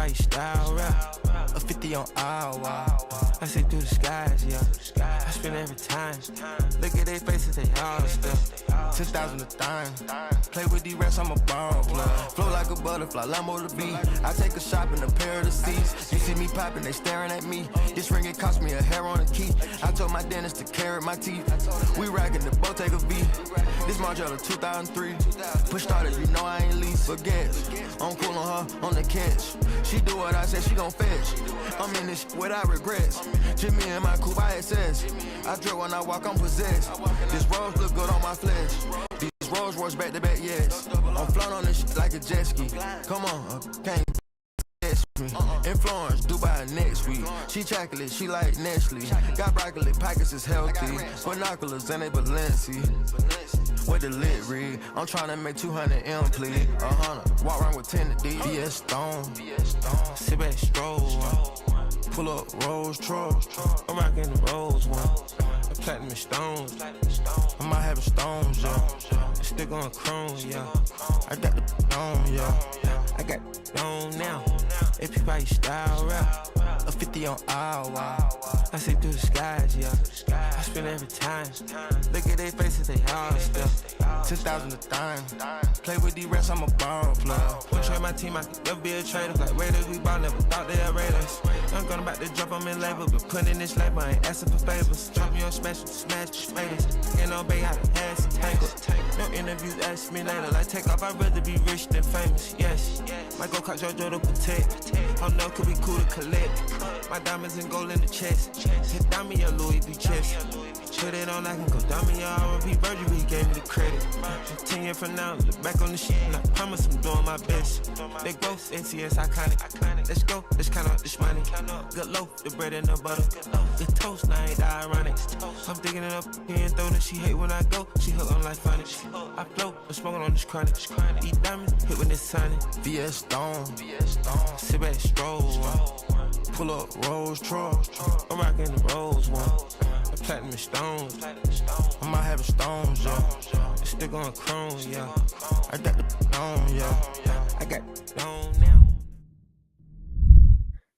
by your style, rap. A 50 on hour. I say through the skies, yeah. I spend every time. Look at their faces, they all stuff. 10,000 a time. Play with these rats, I'm a ball player. Flow like a butterfly, Lambo the beat. I take a shop in a pair of the seats. You see me popping, they staring at me. This ring, it cost me a hair on a key. I told my dentist to carrot my teeth. We rockin' the Bottega V. This Margiela 2003. Push started, you know I ain't least. But guess, I'm cool on her, on the catch. She do what I said, she gon' fetch. I'm in this without regrets. Jimmy and my coupe ISS. I drill when I walk, I'm possessed. This rose look good on my flesh. These Rolls Royce back to back, yes. I'm floating on this shit like a jet ski. Come on, can't test me. In Florence, Dubai next week. She chocolate, she like Nestle. Got broccoli, pockets is healthy. Binoculars and they Balenci. With the lit read, I'm tryna make 200 M, please. 100, walk around with 10 to D. BS Stone, sit back, stroll. Pull up Rolls truck, I'm rockin' the Rolls one. The platinum and stones, I might have a stones, yeah. It's still going chrome, yeah. I got the on, yeah. I got the on now. If you buy your style, rap. A 50 on hour. I say through the skies, yeah. I spend every time. Look at their faces, they all stuff. 10,000 a time. Play with these rats, I'm a ball player. When trade my team, I could never be a trader. Like Raiders, we ball, never thought they'd rate us. I'm gonna about to drop on in label, but putting this label, I ain't asking for favors. Drop me on smash the spades. Ain't no bay how to ass tangle. No interviews, ask me later. Like take off, I'd rather be rich than famous. Yes, might go catch JoJo to protect. Oh no, could be cool to collect. My diamonds and gold in the chest. Hit down me a Louis V chest. Put it on, I can go down me a R&B Virgil, he gave me the credit. 10 years from now, look back on the shit, and I promise I'm doing my best. Let go, NCS iconic. Let's go, let's count up this money. Good loaf, the bread and the butter. The toast, now ain't that ironic. I'm digging it up, he ain't throwing it. She hate when I go, she hook on like funny. I float, I'm smoking on this chronic. Eat diamonds, hit when it's sunny. VS Stone, sit back, stroll. Pull up Rolls truck, I'm rockin' the Rolls one. The platinum and stones, I might have a stones, yeah. It's still going chrome, yeah. I got the on, yeah. I got the on now.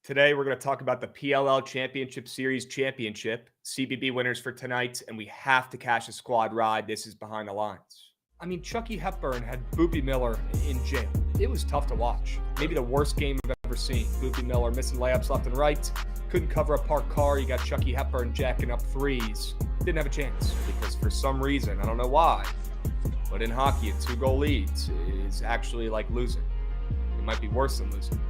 Today, we're going to talk about the PLL Championship Series Championship, CBB winners for tonight, and we have to cash a squad ride. This is Behind the Lines. I mean, Chucky Hepburn had Boopy Miller in jail. It was tough to watch. Maybe the worst game I've ever seen. Boopy Miller missing layups left and right. Couldn't cover a parked car. You got Chucky Hepburn jacking up threes. Didn't have a chance because for some reason, I don't know why, but in hockey, a 2-goal lead is actually like losing. It might be worse than losing.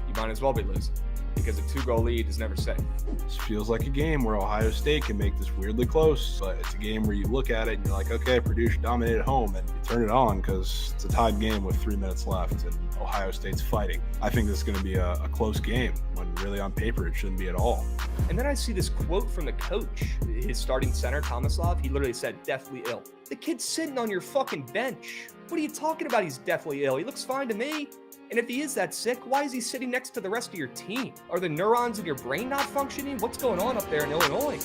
You might as well be losing because a 2-goal lead is never safe. This feels like a game where Ohio State can make this weirdly close, but it's a game where you look at it and you're like, okay, Purdue should dominate at home, and you turn it on because it's a tied game with 3 minutes left and Ohio State's fighting. I think this is going to be a close game when really on paper it shouldn't be at all. And then I see this quote from the coach, his starting center, Tomislav. He literally said, deathly ill. The kid's sitting on your fucking bench. What are you talking about? He's deathly ill. He looks fine to me. And if he is that sick, why is he sitting next to the rest of your team? Are the neurons in your brain not functioning? What's going on up there in Illinois?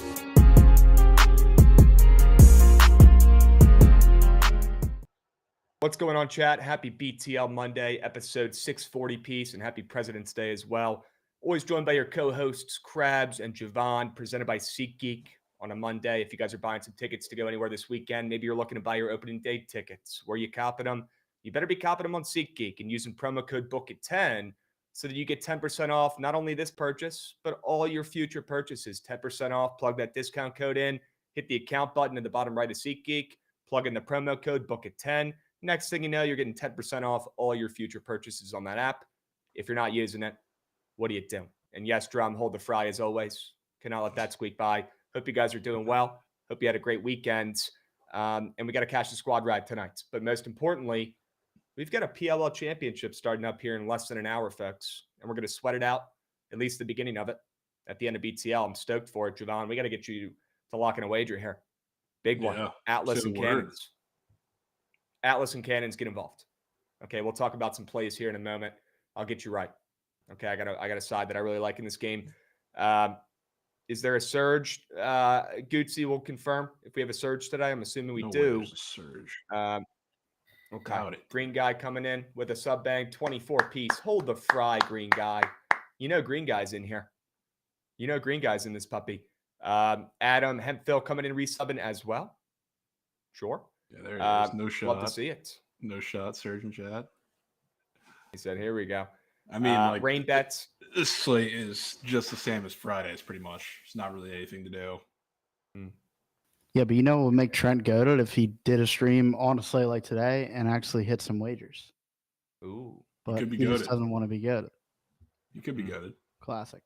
What's going on, chat? Happy BTL Monday, episode 640 piece, and happy President's Day as well. Always joined by your co-hosts, Krabs and Jovan, presented by SeatGeek on a Monday. If you guys are buying some tickets to go anywhere this weekend, maybe you're looking to buy your opening day tickets. Where you copping them? You better be copping them on SeatGeek and using promo code Bookit10 so that you get 10% off not only this purchase, but all your future purchases. 10% off. Plug that discount code in. Hit the account button in the bottom right of SeatGeek. Plug in the promo code Bookit10. Next thing you know, you're getting 10% off all your future purchases on that app. If you're not using it, what do you do? And yes, Drum, hold the fry as always. Cannot let that squeak by. Hope you guys are doing well. Hope you had a great weekend. And we got to cash the squad ride tonight. But most importantly, we've got a PLL championship starting up here in less than an hour, folks. And we're going to sweat it out, at least the beginning of it. At the end of BTL, I'm stoked for it, Jovan. We got to get you to lock in a wager here. Big one. Atlas and Cannons. Atlas and Cannons get involved. Okay, we'll talk about some plays here in a moment. I'll get you right. Okay, I got a side that I really like in this game. Is there a surge? Gucci will confirm if we have a surge today. I'm assuming we do. There's a surge. Okay. Doubt it. Green guy coming in with a sub bang, 24 piece. Hold the fry, green guy. You know green guy's in here. You know green guy's in this puppy. Adam Hemphill coming in resubbing as well. Sure. Yeah, there it is. No shot. Love to see it. No shot, Surgeon Chat. He said, here we go. I mean, rain bets. This slate is just the same as Friday's pretty much. It's not really anything to do. Yeah, but you know what would make Trent goated if he did a stream on a slate like today and actually hit some wagers. Ooh. But could be he just goated. doesn't want to be goated. You could be goated. Classic.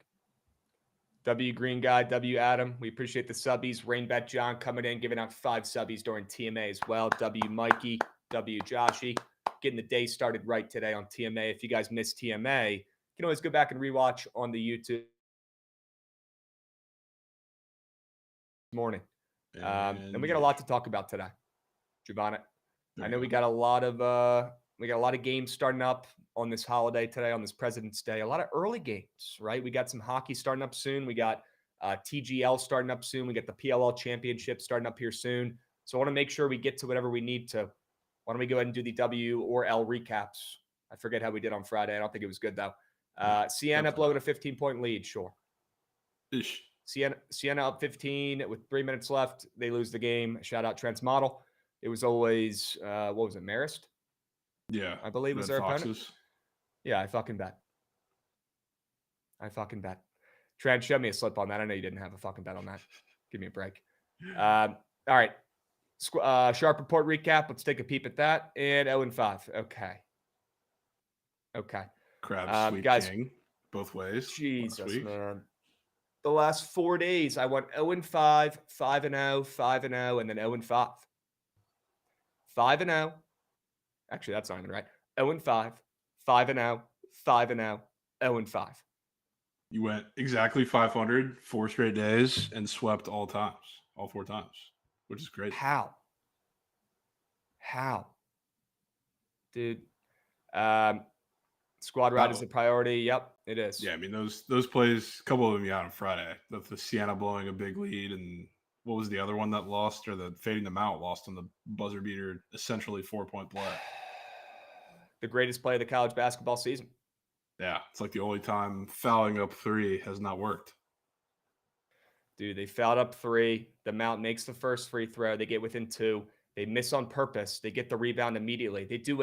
W Green Guy, W Adam. We appreciate the subbies. Rain Bet John coming in, giving out 5 subbies during TMA as well. W Mikey, W Joshy. Getting the day started right today on TMA. If you guys missed TMA, you can always go back and rewatch on the YouTube morning. And we got a lot to talk about today, Giovanni. I know we got a lot of games starting up on this holiday today, on this President's Day. A lot of early games, right? We got some hockey starting up soon. We got TGL starting up soon. We got the PLL Championship starting up here soon. So I want to make sure we get to whatever we need to. Why don't we go ahead and do the W or L recaps? I forget how we did on Friday. I don't think it was good, though. Sienna blowing a 15-point lead, sure. Ish. Sienna up 15 with 3 minutes left. They lose the game. Shout out Trent's model. It was always, what was it, Marist? Yeah. I believe was Red their Foxes. opponent. Yeah, I fucking bet. Trent, show me a slip on that. I know you didn't have a fucking bet on that. Give me a break. All right. Sharp report recap. Let's take a peep at that. And 0-5. Okay. Krabs, Sweet guys, King. Both ways. Jesus, man. The last 4 days, I went 0-5, 5-0, 5-0, and then 0-5. 5-0. Actually, that's not even right. 0-5, 5-0, 5-0, 0-5. You went exactly 500, 4 straight days, and swept all 4 times, which is great. How? Dude. Squad ride is the priority. Yep, it is. Yeah, I mean, those plays, a couple of them you got on Friday. The Sienna blowing a big lead, and what was the other one that lost, or the fading them out lost on the buzzer beater, essentially 4-point play. The greatest play of the college basketball season. Yeah, it's like the only time fouling up 3 has not worked. Dude, they fouled up 3. The Mount makes the first free throw. They get within 2. They miss on purpose. They get the rebound immediately. They do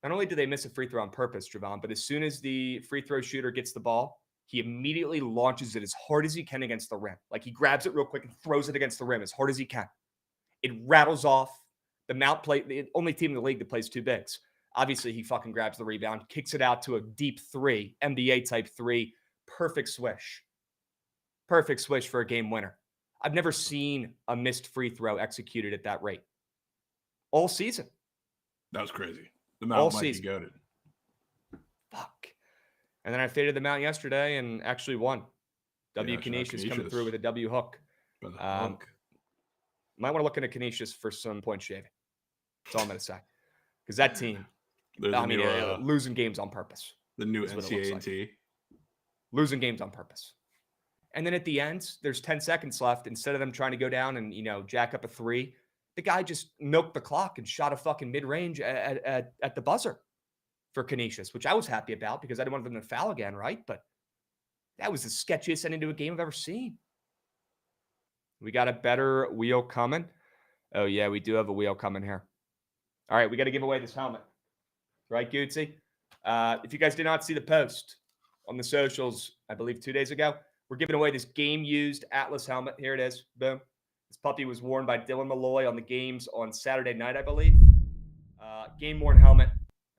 not only do they miss a free throw on purpose, Jovan, but as soon as the free throw shooter gets the ball, he immediately launches it as hard as he can against the rim. Like he grabs it real quick and throws it against the rim as hard as he can. It rattles off. The Mount play, the only team in the league that plays 2 bigs. Obviously, he fucking grabs the rebound, kicks it out to a deep 3, NBA type 3. Perfect swish. Perfect swish for a game winner. I've never seen a missed free throw executed at that rate. All season. That was crazy. The Mount might be goated. Fuck. And then I faded the Mount yesterday and actually won. Canisius coming through with a W hook. Might want to look into Canisius for some point shaving. That's all I'm going to say. Because that team, losing games on purpose. The new NCAA. Like. Losing games on purpose. And then at the end, there's 10 seconds left. Instead of them trying to go down and, jack up a 3, the guy just milked the clock and shot a fucking mid-range at the buzzer for Canisius, which I was happy about because I didn't want them to foul again, right? But that was the sketchiest ending to a game I've ever seen. We got a better wheel coming. Oh, yeah, we do have a wheel coming here. All right, we got to give away this helmet. Right, Gootsy? If you guys did not see the post on the socials, I believe 2 days ago, we're giving away this game-used Atlas helmet. Here it is. Boom. This puppy was worn by Dylan Malloy on the games on Saturday night, I believe. Game-worn helmet.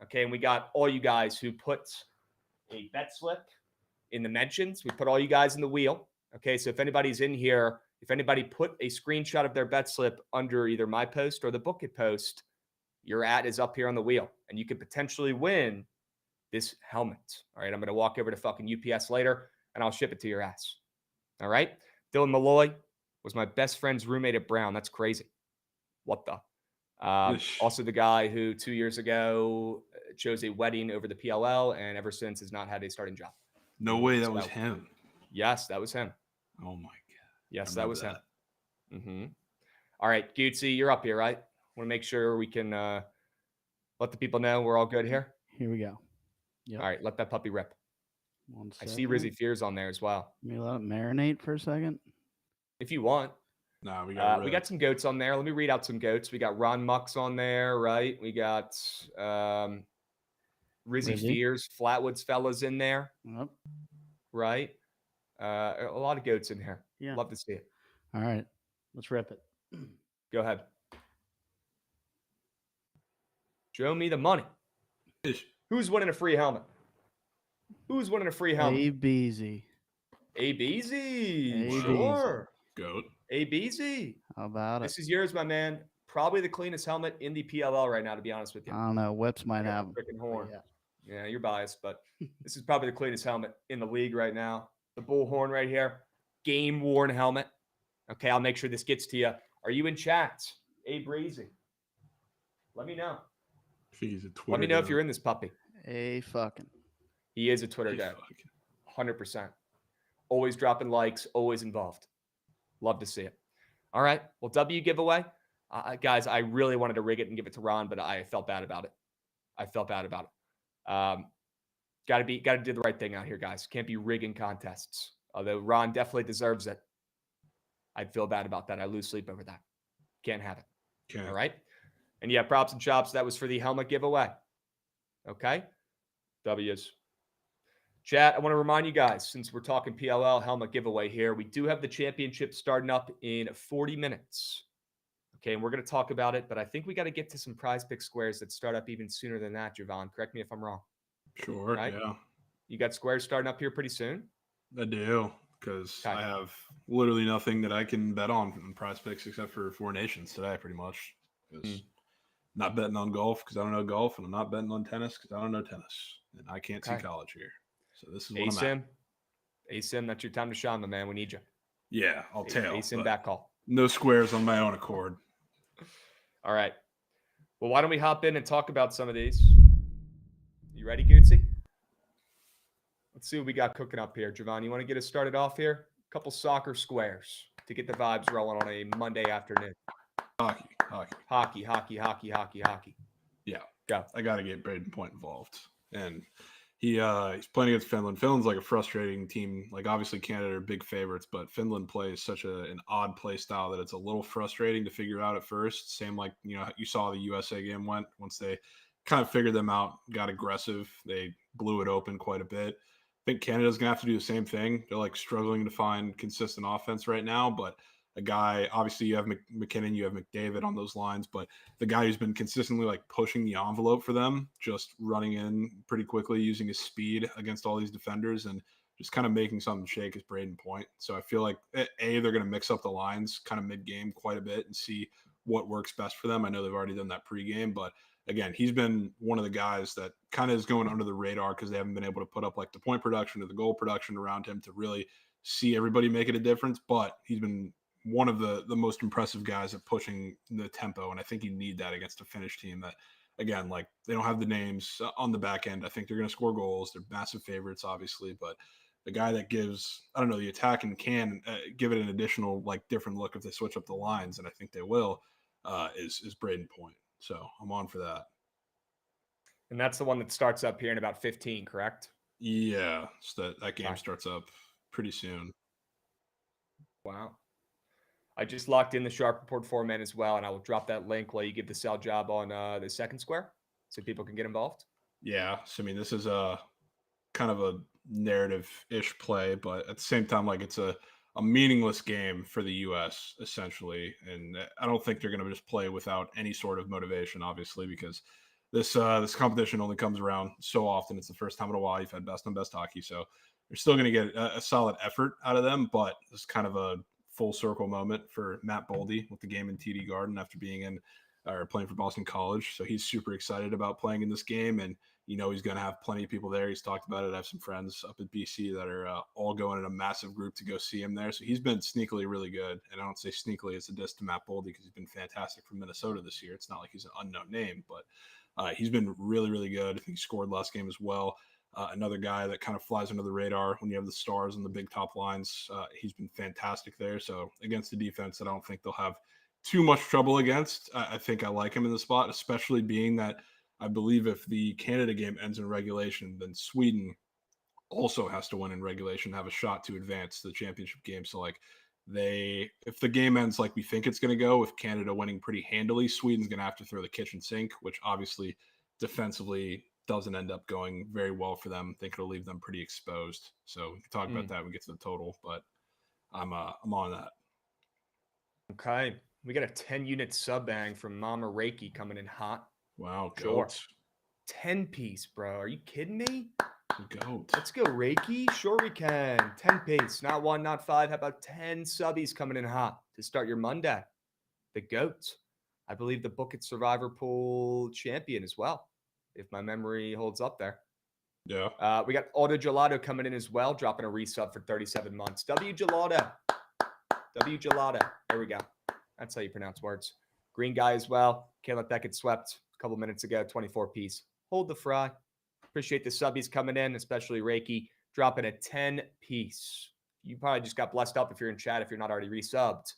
Okay, and we got all you guys who put a bet slip in the mentions. We put all you guys in the wheel. Okay, so if anybody's in here, if anybody put a screenshot of their bet slip under either my post or the Bookit post, your ad is up here on the wheel, and you could potentially win this helmet. All right, I'm going to walk over to fucking UPS later, and I'll ship it to your ass. All right? Dylan Malloy was my best friend's roommate at Brown. That's crazy. What the? Also the guy who 2 years ago chose a wedding over the PLL and ever since has not had a starting job. No way that was him. Yes, that was him. Oh, my God. Yes, that was him. Mm-hmm. All right, Gootsy, you're up here, right? Want to make sure we can Let the people know we're all good here. Here we go. Yep. All right, let that puppy rip. One I second. see Rizzy Fears on there as well. Let me let it marinate for a second. If you want. No, We got some goats on there. Let me read out some goats. We got Ron Mux on there, right? We got Rizzy Fears, Flatwoods fellas in there, Yep. right? A lot of goats in here. Yeah. Love to see it. All right, let's rip it. Go ahead. Show me the money. Who's winning a free helmet? Who's winning a free helmet? ABZ. ABZ. Sure. Goat. ABZ. How about it? This is yours, my man. Probably the cleanest helmet in the PLL right now, to be honest with you. I don't know. Whips might have freaking horn. Yeah. Yeah, you're biased, but this is probably the cleanest helmet in the league right now. The bull horn right here. Game worn helmet. Okay, I'll make sure this gets to you. Are you in chat? Breezy. Let me know. He's a Twitter Let me know guy. if you're in this puppy. Fucking. He is a Twitter guy. 100%. Always dropping likes, always involved. Love to see it. All right. Well, W giveaway. Guys, I really wanted to rig it and give it to Ron, but I felt bad about it. Got to do the right thing out here, guys. Can't be rigging contests. Although Ron definitely deserves it. I'd feel bad about that. I lose sleep over that. Can't have it. Okay. All right. And yeah, props and chops. That was for the helmet giveaway. Okay. W's. Chat, I want to remind you guys, since we're talking PLL helmet giveaway here, we do have the championship starting up in 40 minutes. Okay, and we're going to talk about it, but I think we got to get to some prize pick squares that start up even sooner than that, Jovan. Correct me if I'm wrong. Sure, right? Yeah. You got squares starting up here pretty soon? I do, because I have literally nothing that I can bet on in prize picks except for Four Nations today, pretty much. Not betting on golf because I don't know golf, and I'm not betting on tennis because I don't know tennis, and I can't see college here. So this is what I'm at. ASIM, that's your time to shine, my man. We need you. Yeah, I'll tell. ASIM back call. No squares on my own accord. All right. Well, why don't we hop in and talk about some of these? You ready, Gootsy? Let's see what we got cooking up here. Jovan, you want to get us started off here? A couple soccer squares to get the vibes rolling on a Monday afternoon. Hockey. Yeah. Go. I got to get Braden Point involved. And he's playing against Finland. Finland's like a frustrating team. Like, obviously Canada are big favorites, but Finland plays such an odd play style that it's a little frustrating to figure out at first. Same like, you saw the USA game went once they kind of figured them out, got aggressive. They blew it open quite a bit. I think Canada's going to have to do the same thing. They're like struggling to find consistent offense right now, but a guy, obviously you have McKinnon, you have McDavid on those lines, but the guy who's been consistently like pushing the envelope for them, just running in pretty quickly, using his speed against all these defenders and just kind of making something shake is Braden Point. So I feel like they're going to mix up the lines kind of mid-game quite a bit and see what works best for them. I know they've already done that pregame, but again, he's been one of the guys that kind of is going under the radar because they haven't been able to put up like the point production or the goal production around him to really see everybody making a difference. But he's been one of the most impressive guys at pushing the tempo. And I think you need that against a Finnish team that, again, like they don't have the names on the back end. I think they're going to score goals. They're massive favorites, obviously, but the guy that gives, I don't know, the attack and can give it an additional, like different look if they switch up the lines. And I think they will, is Braden Point. So I'm on for that. And that's the one that starts up here in about 15, correct? Yeah. So that game starts up pretty soon. Wow. I just locked in the Sharp Report format as well, and I will drop that link while you give the sell job on the second square so people can get involved. Yeah. So, I mean, this is a kind of a narrative-ish play, but at the same time, like it's a meaningless game for the U.S., essentially. And I don't think they're going to just play without any sort of motivation, obviously, because this competition only comes around so often. It's the first time in a while you've had best on best hockey. So you're still going to get a solid effort out of them, but it's kind of a full circle moment for Matt Boldy with the game in TD Garden after being playing for Boston College. So he's super excited about playing in this game, and he's going to have plenty of people there. He's talked about it. I have some friends up at BC that are all going in a massive group to go see him there. So he's been sneakily really good. And I don't say sneakily as a diss to Matt Boldy because he's been fantastic for Minnesota this year. It's not like he's an unknown name, but he's been really, really good. I think he scored last game as well. Another guy that kind of flies under the radar when you have the stars and the big top lines. He's been fantastic there. So against the defense, I don't think they'll have too much trouble against. I think I like him in the spot, especially being that I believe if the Canada game ends in regulation, then Sweden also has to win in regulation, have a shot to advance to the championship game. So like if the game ends like we think it's going to go, with Canada winning pretty handily, Sweden's going to have to throw the kitchen sink, which obviously defensively doesn't end up going very well for them. I think it'll leave them pretty exposed. So we can talk about that when we get to the total, but I'm on that. Okay. We got a 10-unit sub bang from Mama Reiki coming in hot. Wow, Sure. goats. 10-piece, bro. Are you kidding me? Goat. Let's go, Reiki. Sure we can. 10-piece. Not 1, not 5. How about 10 subbies coming in hot to start your Monday? The GOAT. I believe the Bookit Survivor Pool champion as well, if my memory holds up there. Yeah. We got Auto Gelato coming in as well, dropping a resub for 37 months. W Gelato. W Gelato. There we go. That's how you pronounce words. Green guy as well. Can't let that get swept a couple minutes ago. 24-piece. Hold the fry. Appreciate the subbies coming in, especially Reiki, dropping a 10-piece. You probably just got blessed up if you're in chat, if you're not already resubbed.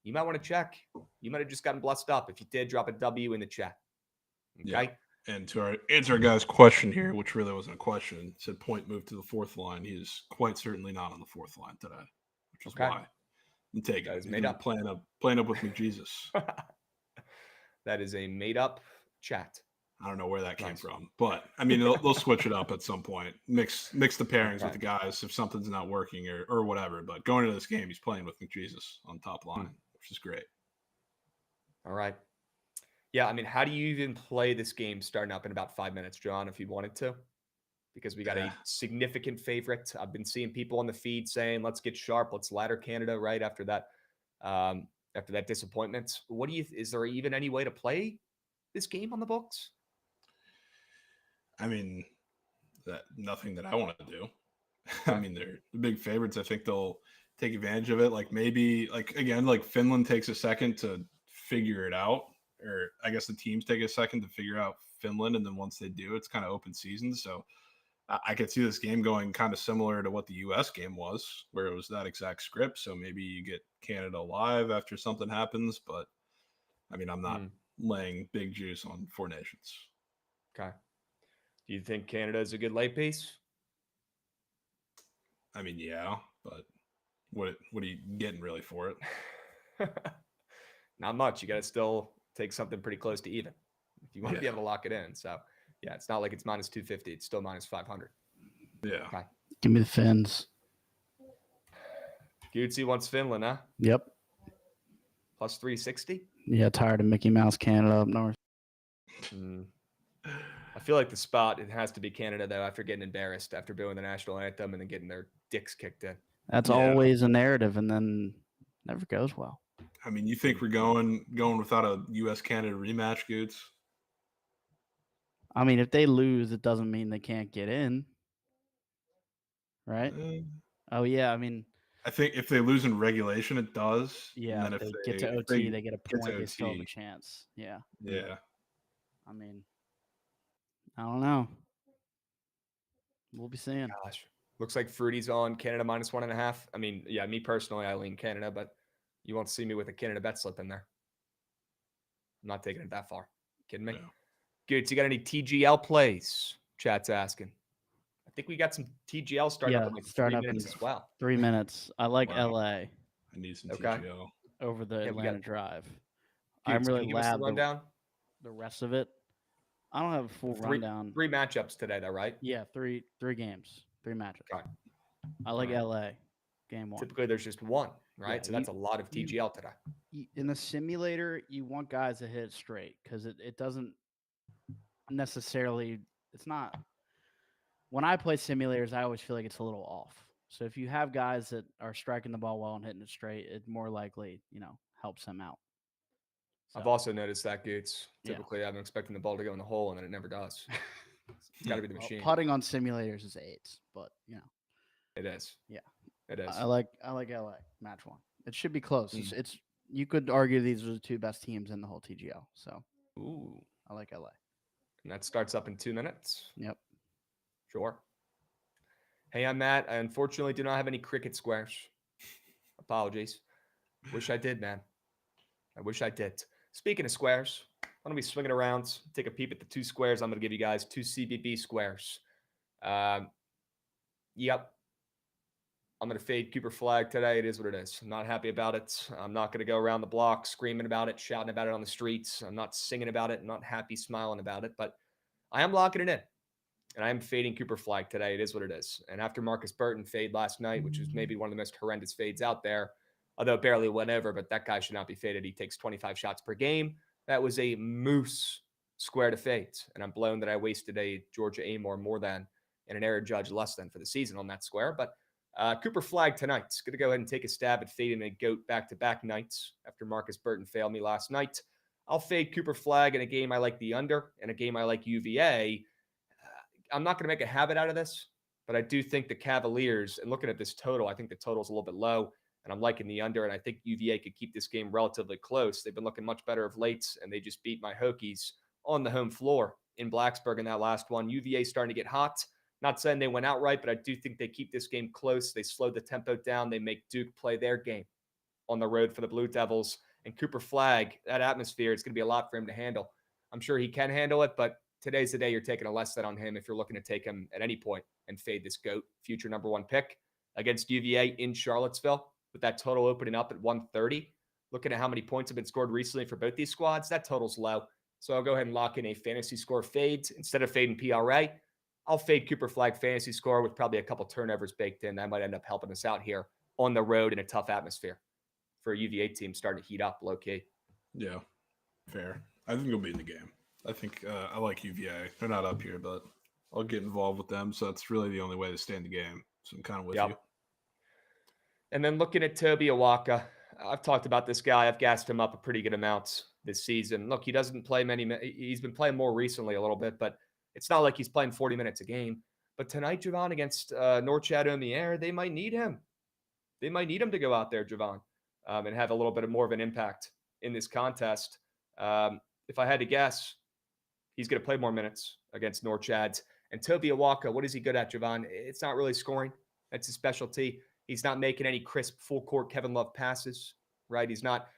You might want to check. You might have just gotten blessed up. If you did, drop a W in the chat. Okay? Yeah. And to answer our guy's question here, which really wasn't a question, said Point moved to the 4th line. He is quite certainly not on the 4th line today, which is why I'm taking it. That is made up. Playing up with McJesus. That is a made-up chat. I don't know where that came from, but I mean, they'll switch it up at some point. Mix the pairings with the guys if something's not working or whatever. But going into this game, he's playing with McJesus on top line, which is great. All right. Yeah, I mean, how do you even play this game starting up in about 5 minutes, John, if you wanted to? Because we got a significant favorite. I've been seeing people on the feed saying, let's get sharp. Let's ladder Canada right after that disappointment. Is there even any way to play this game on the books? I mean, nothing that I want to do. I mean, they're the big favorites. I think they'll take advantage of it. Like maybe like Finland takes a second to figure it out, or I guess the teams take a second to figure out Finland. And then once they do, it's kind of open season. So I could see this game going kind of similar to what the US game was, where it was that exact script. So maybe you get Canada live after something happens, but I mean, I'm not laying big juice on Four Nations. Okay. Do you think Canada is a good late piece? I mean, yeah, but what are you getting really for it? Not much. You got to still take something pretty close to even if you want to be able to lock it in. So, yeah, it's not like it's minus 250. It's still minus 500. Yeah. Okay. Give me the Finns. Gutsy wants Finland, huh? Yep. Plus 360? Yeah, tired of Mickey Mouse Canada up north. I feel like the spot, it has to be Canada, though, after getting embarrassed, after booing the national anthem and then getting their dicks kicked in. That's always a narrative, and then never goes well. I mean, you think we're going without a U.S.-Canada rematch, Goots? I mean, if they lose, it doesn't mean they can't get in, right? Oh, yeah, I mean... I think if they lose in regulation, it does. Yeah, and then if they get to OT, they get a point, they still have a chance. Yeah. Yeah. I mean, I don't know. We'll be seeing. Gosh. Looks like Fruity's on Canada minus 1.5. I mean, yeah, me personally, I lean Canada, but you won't see me with a Canada bet slip in there. I'm not taking it that far. Kidding me? No. Good. So you got any TGL plays? Chat's asking. I think we got some TGL starting up in like 3 minutes as well. 3 minutes. I like LA. I need some TGL. Over the Atlanta drive. Dude, I'm really glad the rest of it. I don't have a full rundown. 3 matchups today, though, right? Yeah, three games, 3 matchups. Okay. I like LA game 1. Typically, there's just one, right? Yeah, so that's a lot of TGL today. In the simulator, you want guys to hit it straight because it doesn't necessarily. It's not. When I play simulators, I always feel like it's a little off. So if you have guys that are striking the ball well and hitting it straight, it more likely, helps them out. So. I've also noticed that, Goots. Typically, I'm expecting the ball to go in the hole, and then it never does. It's got to be the machine. Putting on simulators is 8s, but it is. Yeah, it is. I like LA match 1. It should be close. It's you could argue these are the 2 best teams in the whole TGL. So, I like LA. And that starts up in 2 minutes. Yep. Sure. Hey, I'm Matt. I unfortunately do not have any cricket squares. Apologies. Wish I did, man. I wish I did. Speaking of squares, why don't we swing it around, take a peep at the two squares. I'm going to give you guys two CBB squares. Yep. I'm going to fade Cooper Flag today. It is what it is. I'm not happy about it. I'm not going to go around the block screaming about it, shouting about it on the streets. I'm not singing about it. I'm not happy smiling about it, but I am locking it in. And I am fading Cooper Flag today. It is what it is. And after Marcus Burton fade last night, which was maybe one of the most horrendous fades out there, although it barely went over, but that guy should not be faded. He takes 25 shots per game. That was a moose square to fade. And I'm blown that I wasted a Georgia Amore more than and an Aaron Judge less than for the season on that square. But Cooper Flag tonight. Going to go ahead and take a stab at fading a GOAT back-to-back nights after Marcus Burton failed me last night. I'll fade Cooper Flag in a game I like the under and a game I like UVA. I'm not going to make a habit out of this, but I do think the Cavaliers, and looking at this total, I think the total is a little bit low, and I'm liking the under, and I think UVA could keep this game relatively close. They've been looking much better of late, and they just beat my Hokies on the home floor in Blacksburg in that last one. UVA starting to get hot. Not saying they went outright, but I do think they keep this game close. They slow the tempo down. They make Duke play their game on the road for the Blue Devils. And Cooper Flag, that atmosphere, it's going to be a lot for him to handle. I'm sure he can handle it, but today's the day you're taking a less than on him if you're looking to take him at any point and fade this GOAT, future number one pick against UVA in Charlottesville with that total opening up at 130. Looking at how many points have been scored recently for both these squads, that total's low. So I'll go ahead and lock in a fantasy score fade. Instead of fading PRA, I'll fade Cooper Flag fantasy score with probably a couple turnovers baked in. That might end up helping us out here on the road in a tough atmosphere for a UVA team starting to heat up low-key. Yeah, fair. I think he'll be in the game. I think I like UVA. They're not up here, but I'll get involved with them. So that's really the only way to stay in the game. So I'm kind of with you. And then looking at Toby Awaka, I've talked about this guy. I've gassed him up a pretty good amount this season. Look, he doesn't play many. He's been playing more recently a little bit, but it's not like he's playing 40 minutes a game. But tonight, Jovan, against Norchad Omier, they might need him. They might need him to go out there, Jovan, and have a little bit more of an impact in this contest. If I had to guess, he's going to play more minutes against Norchads. And Toby Awaka, what is he good at, Jovan? It's not really scoring. That's his specialty. He's not making any crisp full-court Kevin Love passes, right? He's not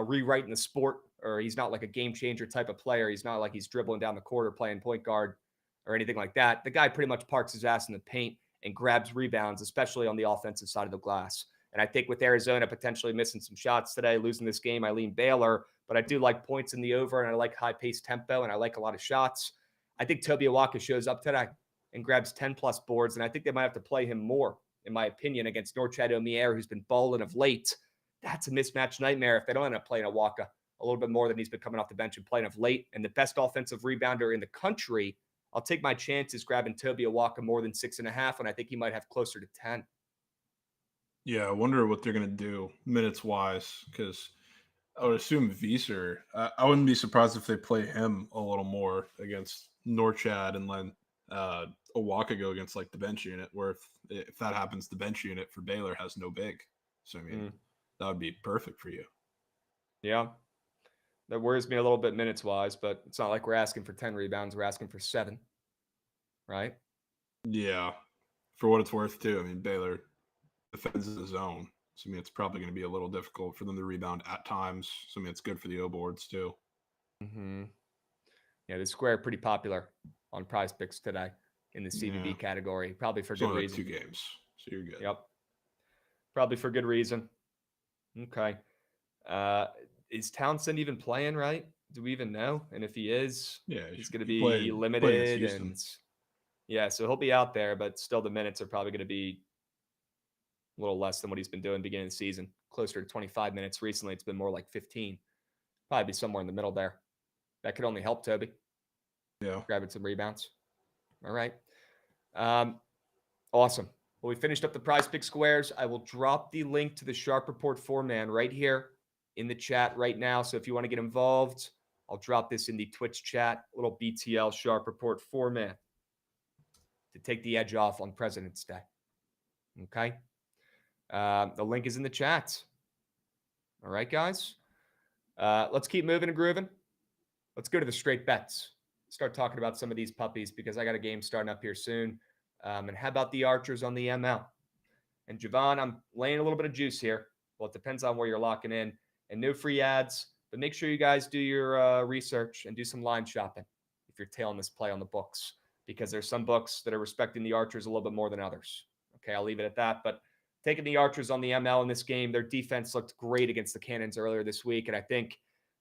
rewriting the sport, or he's not like a game-changer type of player. He's not like he's dribbling down the court or playing point guard or anything like that. The guy pretty much parks his ass in the paint and grabs rebounds, especially on the offensive side of the glass. And I think with Arizona potentially missing some shots today, losing this game, I lean Baylor. But I do like points in the over, and I like high-paced tempo, and I like a lot of shots. I think Toby Awaka shows up today and grabs 10-plus boards, and I think they might have to play him more, in my opinion, against Norchad Omier, who's been balling of late. That's a mismatch nightmare if they don't end up playing Awaka a little bit more than he's been coming off the bench and playing of late. And the best offensive rebounder in the country, I'll take my chances grabbing Toby Awaka more than 6.5, and I think he might have closer to 10. Yeah, I wonder what they're going to do minutes-wise, because I would assume Vieser. I wouldn't be surprised if they play him a little more against Norchad and let Awaka go against like the bench unit, where if that happens, the bench unit for Baylor has no big. So, I mean, that would be perfect for you. Yeah. That worries me a little bit minutes-wise, but it's not like we're asking for 10 rebounds. We're asking for 7, right? Yeah. For what it's worth, too. I mean, Baylor defends the zone. So, I mean, it's probably going to be a little difficult for them to rebound at times. So, I mean, it's good for the O boards, too. Mm-hmm. Yeah, the square pretty popular on Prize Picks today in the CVB category. Probably for good reason. 2 games, so you're good. Yep. Probably for good reason. Okay. Is Townsend even playing, right? Do we even know? And if he is, he's going to be limited. And yeah, so he'll be out there, but still the minutes are probably going to be a little less than what he's been doing beginning of the season. Closer to 25 minutes. Recently, it's been more like 15. Probably be somewhere in the middle there. That could only help Toby. Yeah. Grabbing some rebounds. All right. Awesome. Well, we finished up the Prize Pick squares. I will drop the link to the Sharp Report 4-man right here in the chat right now. So if you want to get involved, I'll drop this in the Twitch chat, little BTL Sharp Report 4-man to take the edge off on President's Day. Okay. The link is in the chat. All right, guys. Let's keep moving and grooving. Let's go to the straight bets. Start talking about some of these puppies because I got a game starting up here soon. And how about the Archers on the ML? And Jovan, I'm laying a little bit of juice here. Well, it depends on where you're locking in. And no free ads. But make sure you guys do your research and do some line shopping if you're tailing this play on the books, because there's some books that are respecting the Archers a little bit more than others. Okay, I'll leave it at that. But taking the Archers on the ML in this game, their defense looked great against the Cannons earlier this week. And I think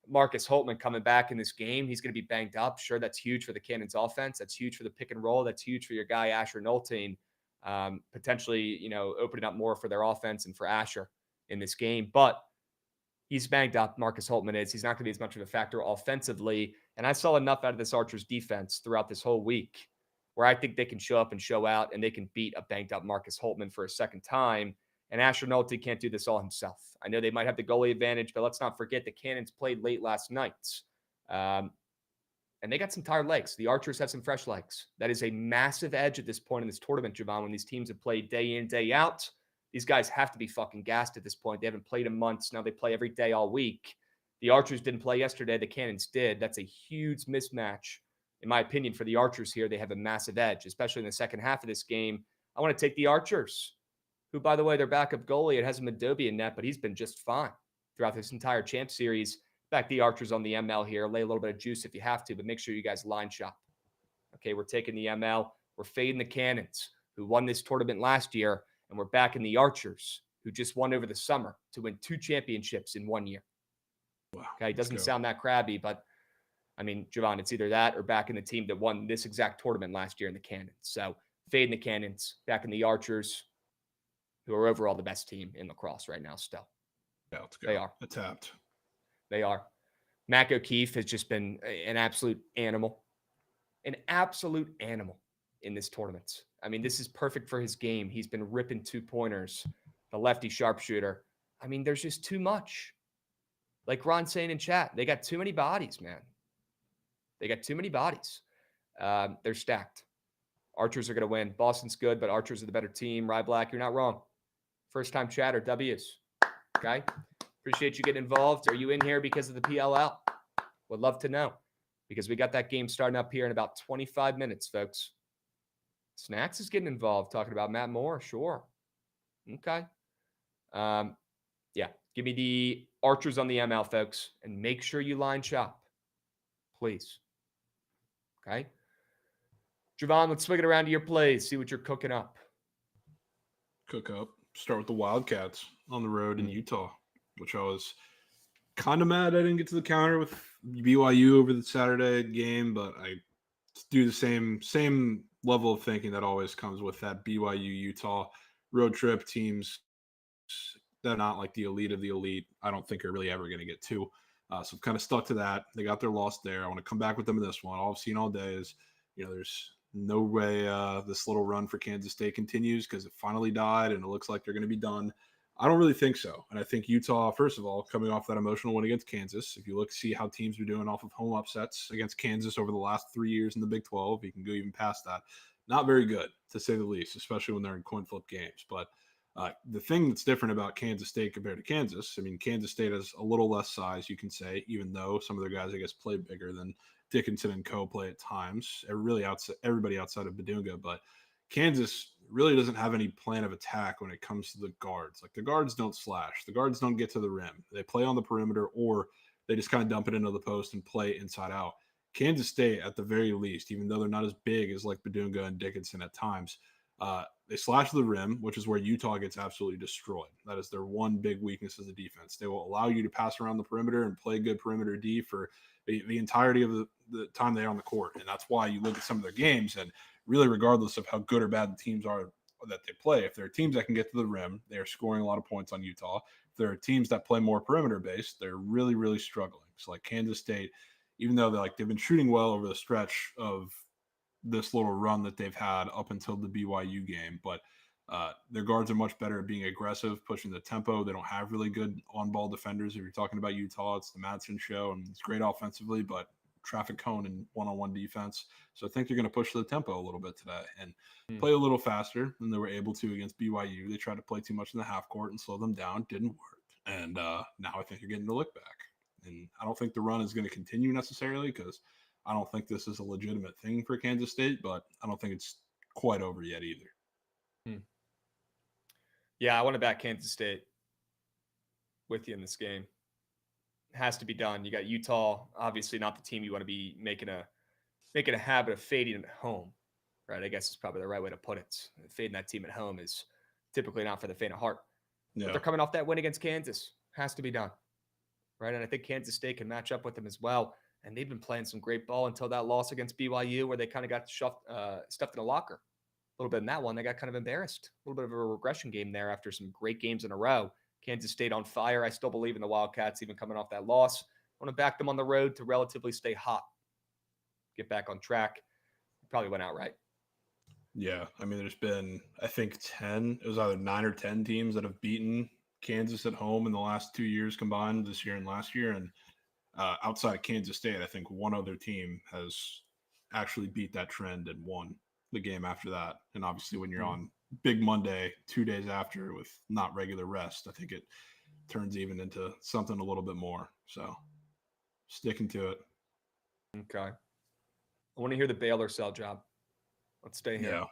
Marcus Holtman coming back in this game, he's going to be banged up. Sure, that's huge for the Cannons offense. That's huge for the pick and roll. That's huge for your guy, Asher Nolting, potentially, opening up more for their offense and for Asher in this game. But he's banged up. Marcus Holtman is. He's not going to be as much of a factor offensively. And I saw enough out of this Archers defense throughout this whole week where I think they can show up and show out and they can beat a banged up Marcus Holtman for a second time. And Asher Nolte can't do this all himself. I know they might have the goalie advantage, but let's not forget the Cannons played late last night. And they got some tired legs. The Archers have some fresh legs. That is a massive edge at this point in this tournament, Jovan, when these teams have played day in, day out. These guys have to be fucking gassed at this point. They haven't played in months. Now they play every day all week. The Archers didn't play yesterday. The Cannons did. That's a huge mismatch, in my opinion, for the Archers here. They have a massive edge, especially in the second half of this game. I want to take the Archers, who, by the way, their backup goalie, it hasn't been Dobie in net, but he's been just fine throughout this entire Champ Series. Back the Archers on the ML here. Lay a little bit of juice if you have to, but make sure you guys line shop. Okay, we're taking the ML. We're fading the Cannons, who won this tournament last year. And we're back in the Archers, who just won over the summer to win 2 championships in 1 year. Wow. Okay, it doesn't sound that crabby, but I mean, Jovan, it's either that or back in the team that won this exact tournament last year in the Cannons. So fading the Cannons, back in the Archers, who are overall the best team in lacrosse right now still. Yeah, let's go. They are. Tapped. They are. Mac O'Keefe has just been an absolute animal. An absolute animal in this tournament. I mean, this is perfect for his game. He's been ripping 2-pointers, the lefty sharpshooter. I mean, there's just too much. Like Ron's saying in chat, they got too many bodies, man. They got too many bodies. They're stacked. Archers are going to win. Boston's good, but Archers are the better team. Rye Black, you're not wrong. First time chatter, W's. Okay? Appreciate you getting involved. Are you in here because of the PLL? Would love to know, because we got that game starting up here in about 25 minutes, folks. Snacks is getting involved, talking about Matt Moore. Sure. Okay. Yeah. Give me the Archers on the ML, folks, and make sure you line shop, please. Okay. Jovan, let's swing it around to your plays. See what you're cooking up. Cook up. Start with the Wildcats on the road in Utah, which I was kind of mad I didn't get to the counter with BYU over the Saturday game, but I do the same level of thinking that always comes with that BYU Utah road trip. Teams that are not like the elite of the elite, I don't think are really ever going to get to. So I've kind of stuck to that. They got their loss there. I want to come back with them in this one. All I've seen all day is, there's no way this little run for Kansas State continues, because it finally died and it looks like they're going to be done. I don't really think so. And I think Utah, first of all, coming off that emotional win against Kansas, if you see how teams are doing off of home upsets against Kansas over the last 3 years in the Big 12, you can go even past that. Not very good, to say the least, especially when they're in coin flip games. But the thing that's different about Kansas State compared to Kansas, I mean, Kansas State has a little less size, you can say, even though some of their guys, I guess, play bigger than Dickinson and co play at times. Everybody outside of Badunga, but Kansas really doesn't have any plan of attack when it comes to the guards. Like, the guards don't slash. The guards don't get to the rim. They play on the perimeter, or they just kind of dump it into the post and play inside out. Kansas State, at the very least, even though they're not as big as like Badunga and Dickinson at times, they slash the rim, which is where Utah gets absolutely destroyed. That is their one big weakness as a defense. They will allow you to pass around the perimeter and play good perimeter D for the entirety of the time they're on the court. And that's why you look at some of their games, and really, regardless of how good or bad the teams are that they play, if there are teams that can get to the rim, they are scoring a lot of points on Utah. If there are teams that play more perimeter based, they're really, really struggling. So like Kansas State, even though they've been shooting well over the stretch of this little run that they've had up until the BYU game, but their guards are much better at being aggressive, pushing the tempo. They don't have really good on-ball defenders. If you're talking about Utah, it's the Madsen show, and it's great offensively, but traffic cone and one-on-one defense. So I think they're going to push the tempo a little bit today and play a little faster than they were able to against BYU. They tried to play too much in the half court and slow them down. Didn't work. And now I think you're getting the look back. And I don't think the run is going to continue necessarily, because I don't think this is a legitimate thing for Kansas State, but I don't think it's quite over yet either. Yeah, I want to back Kansas State with you in this game. has to be done. You got Utah, obviously not the team you want to be making a habit of fading at home, right? I guess is probably the right way to put it. Fading that team at home is typically not for the faint of heart. But they're coming off that win against Kansas. Has to be done, right? And I think Kansas State can match up with them as well. And they've been playing some great ball until that loss against BYU, where they kind of got stuffed in a locker. A little bit in that one, they got kind of embarrassed. A little bit of a regression game there after some great games in a row. Kansas State on fire. I still believe in the Wildcats, even coming off that loss. I want to back them on the road to relatively stay hot, get back on track. Probably went out right. Yeah, I mean, there's been, I think, 10, it was either 9 or 10 teams that have beaten Kansas at home in the last 2 years combined, this year and last year. And outside of Kansas State, I think one other team has actually beat that trend and won the game after that. And obviously, when you're on Big Monday, 2 days after with not regular rest, I think it turns even into something a little bit more. So sticking to it. Okay. I want to hear the Baylor sell job. Let's stay here.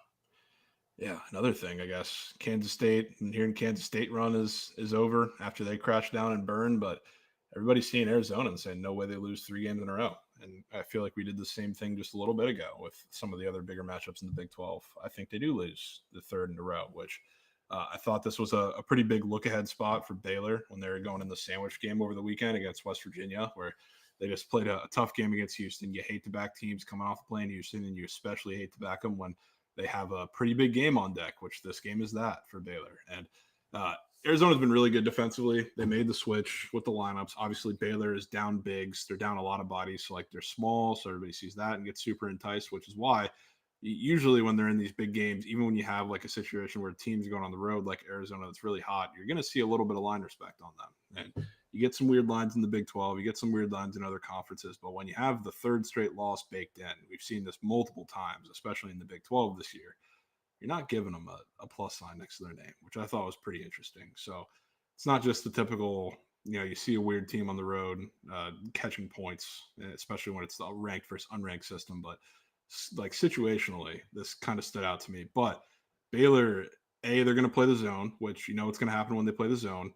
Yeah. Another thing, I guess, Kansas State and hearing Kansas State run is over after they crash down and burn, but everybody's seeing Arizona and saying no way they lose 3 games in a row. And I feel like we did the same thing just a little bit ago with some of the other bigger matchups in the Big 12. I think they do lose the 3rd in a row, which I thought this was a pretty big look ahead spot for Baylor when they were going in the sandwich game over the weekend against West Virginia, where they just played a tough game against Houston. You hate to back teams coming off playing Houston, and you especially hate to back them when they have a pretty big game on deck, which this game is that for Baylor. And Arizona's been really good defensively. They made the switch with the lineups. Obviously, Baylor is down bigs. They're down a lot of bodies, so like they're small, so everybody sees that and gets super enticed, which is why usually when they're in these big games, even when you have like a situation where teams are going on the road like Arizona that's really hot, you're going to see a little bit of line respect on them. And you get some weird lines in the Big 12. You get some weird lines in other conferences. But when you have the 3rd straight loss baked in, we've seen this multiple times, especially in the Big 12 this year, you're not giving them a plus sign next to their name, which I thought was pretty interesting. So it's not just the typical, you see a weird team on the road catching points, especially when it's a ranked versus unranked system. But like situationally, this kind of stood out to me. But Baylor, they're going to play the zone, which it's going to happen when they play the zone.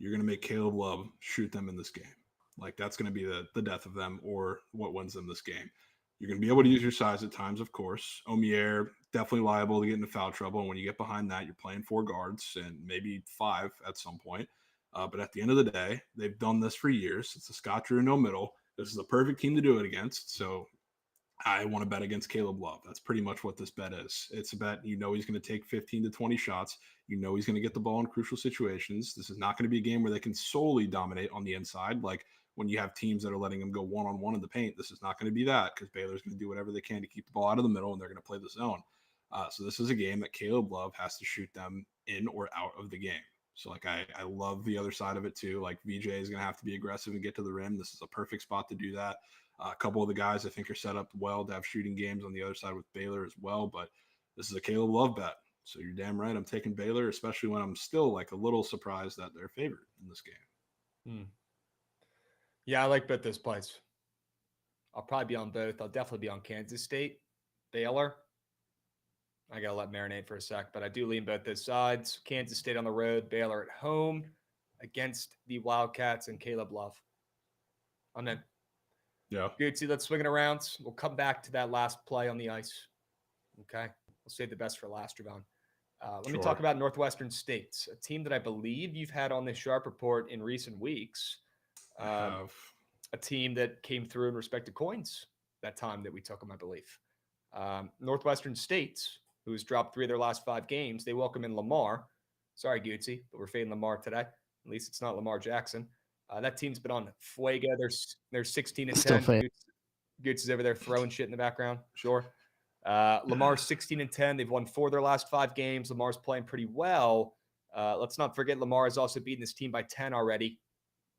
You're going to make Caleb Love shoot them in this game. Like that's going to be the death of them or what wins them this game. You're going to be able to use your size at times, of course. Omier, definitely liable to get into foul trouble. And when you get behind that, you're playing 4 guards and maybe 5 at some point. But at the end of the day, they've done this for years. It's a Scott Drew no middle. This is a perfect team to do it against. So I want to bet against Caleb Love. That's pretty much what this bet is. It's a bet. He's going to take 15 to 20 shots. He's going to get the ball in crucial situations. This is not going to be a game where they can solely dominate on the inside. Like when you have teams that are letting them go one-on-one in the paint, this is not going to be that because Baylor's going to do whatever they can to keep the ball out of the middle, and they're going to play the zone. So this is a game that Caleb Love has to shoot them in or out of the game. So like I love the other side of it too. Like VJ is going to have to be aggressive and get to the rim. This is a perfect spot to do that. A couple of the guys I think are set up well to have shooting games on the other side with Baylor as well. But this is a Caleb Love bet. So you're damn right. I'm taking Baylor, especially when I'm still like a little surprised that they're favored in this game. Yeah, I like bet this place. I'll probably be on both. I'll definitely be on Kansas State, Baylor. I got to let marinate for a sec, but I do lean both those sides. Kansas State on the road, Baylor at home against the Wildcats and Caleb Love. I'm in. Yeah. Gucci, let's swing it around. We'll come back to that last play on the ice. Okay. We'll save the best for last, Jovan. Let me talk about Northwestern State, a team that I believe you've had on the Sharp Report in recent weeks. A team that came through in respect to coins that time that we took them, I believe. Northwestern State, who has dropped 3 of their last 5 games, they welcome in Lamar. Sorry, Gucci, but we're fading Lamar today. At least it's not Lamar Jackson. That team's been on fuego. They're 16-10. Goots is over there throwing shit in the background. Sure. Lamar's 16-10. They've won 4 of their last 5 games. Lamar's playing pretty well. Let's not forget Lamar has also beaten this team by 10 already.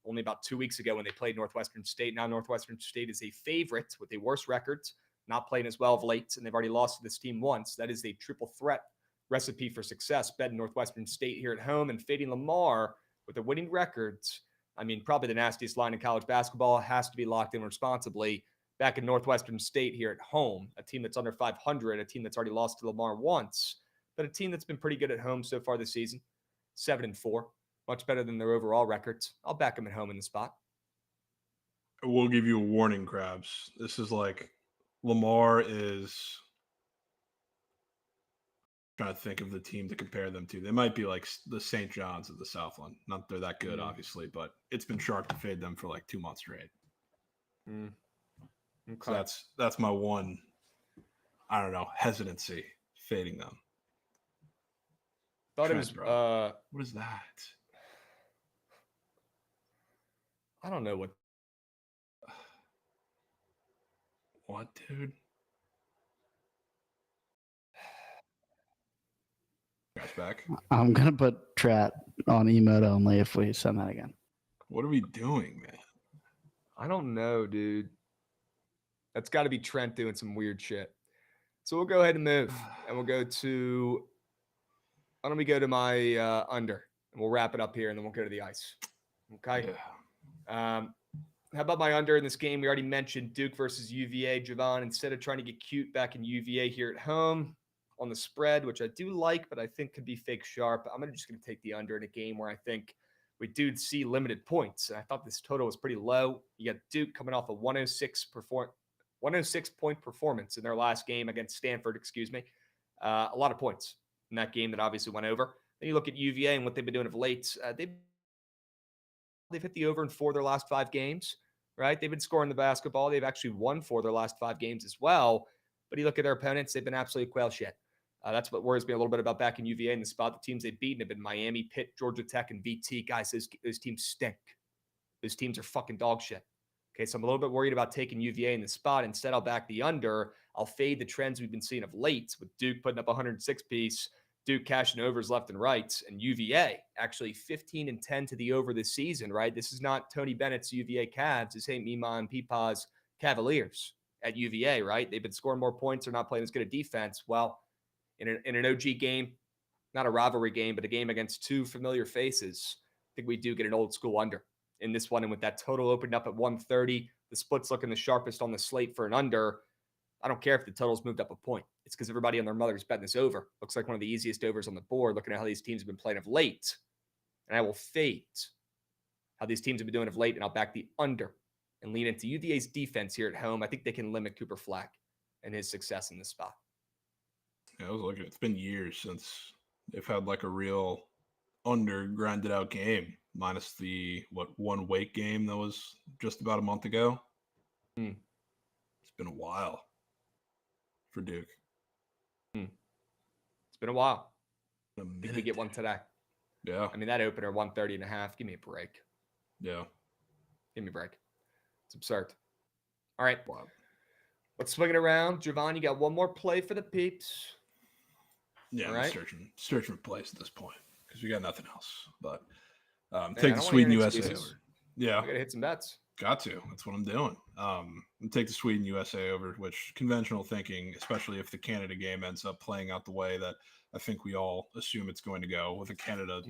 Only about 2 weeks ago when they played Northwestern State. Now Northwestern State is a favorite with a worse record, not playing as well of late, and they've already lost to this team once. That is a triple threat recipe for success. Betting Northwestern State here at home and fading Lamar with the winning records. I mean, probably the nastiest line in college basketball has to be locked in responsibly. Back in Northwestern State here at home, a team that's under 500, a team that's already lost to Lamar once, but a team that's been pretty good at home so far this season, 7-4, much better than their overall records. I'll back them at home in the spot. We'll give you a warning, Krabs. This is like Lamar is trying to think of the team to compare them to. They might be like the St. John's of the Southland. Not they're that good, obviously, but it's been sharp to fade them for like 2 months straight. Okay. So that's my one, I don't know, hesitancy fading them. Thought Trent, it was bro. What is that? I don't know What, dude? Guys back. I'm gonna put Trat on emote only if we send that again. What are we doing, man? I don't know, dude. That's got to be Trent doing some weird shit. So we'll go ahead and move, and we'll go to. Why don't we go to my under, and we'll wrap it up here, and then we'll go to the ice. Okay. Yeah. How about my under in this game? We already mentioned Duke versus UVA. Jovan, instead of trying to get cute back in UVA here at home on the spread, which I do like, but I think could be fake sharp, I'm just going to take the under in a game where I think we do see limited points. And I thought this total was pretty low. You got Duke coming off a 106 point performance in their last game against Stanford, a lot of points in that game that obviously went over. Then you look at UVA and what they've been doing of late. They've hit the over in 4 of their last 5 games, right? They've been scoring the basketball. They've actually won 4 of their last 5 games as well. But you look at their opponents, they've been absolutely quail shit. That's what worries me a little bit about back in UVA in the spot. The teams they've beaten have been Miami, Pitt, Georgia Tech, and VT. Guys, those teams stink. Those teams are fucking dog shit. Okay, so I'm a little bit worried about taking UVA in the spot. Instead, I'll back the under. I'll fade the trends we've been seeing of late with Duke putting up 106 piece, Duke cashing overs left and right, and UVA actually 15-10 to the over this season, right? This is not Tony Bennett's UVA Cavs. This ain't Mima and Peepaw's Cavaliers at UVA, right? They've been scoring more points. They're not playing as good a defense. Well, in an OG game, not a rivalry game, but a game against 2 familiar faces, I think we do get an old school under in this one. And with that total opened up at 130, the split's looking the sharpest on the slate for an under. I don't care if the total's moved up a point. It's because everybody and their mother's betting this over. Looks like one of the easiest overs on the board, looking at how these teams have been playing of late. And I will fade how these teams have been doing of late, and I'll back the under and lean into UVA's defense here at home. I think they can limit Cooper Flack and his success in this spot. Yeah, I was looking. It's been years since they've had like a real under grinded out game, minus the one Wake game that was just about a month ago. It's been a while for Duke. It's been a while. Did we get one today? Yeah. I mean, that opener 130.5. Give me a break. Yeah. Give me a break. It's absurd. All right. Wow. Let's swing it around. Jovan, you got one more play for the peeps. Yeah, all I'm right. searching for plays at this point because we got nothing else. But Man, take I the don't wanna Sweden hear any USA excuses. over. Yeah, I got to hit some bets. got to. That's what I'm doing. Take the Sweden USA over, which conventional thinking, especially if the Canada game ends up playing out the way that I think we all assume it's going to go, with a Canada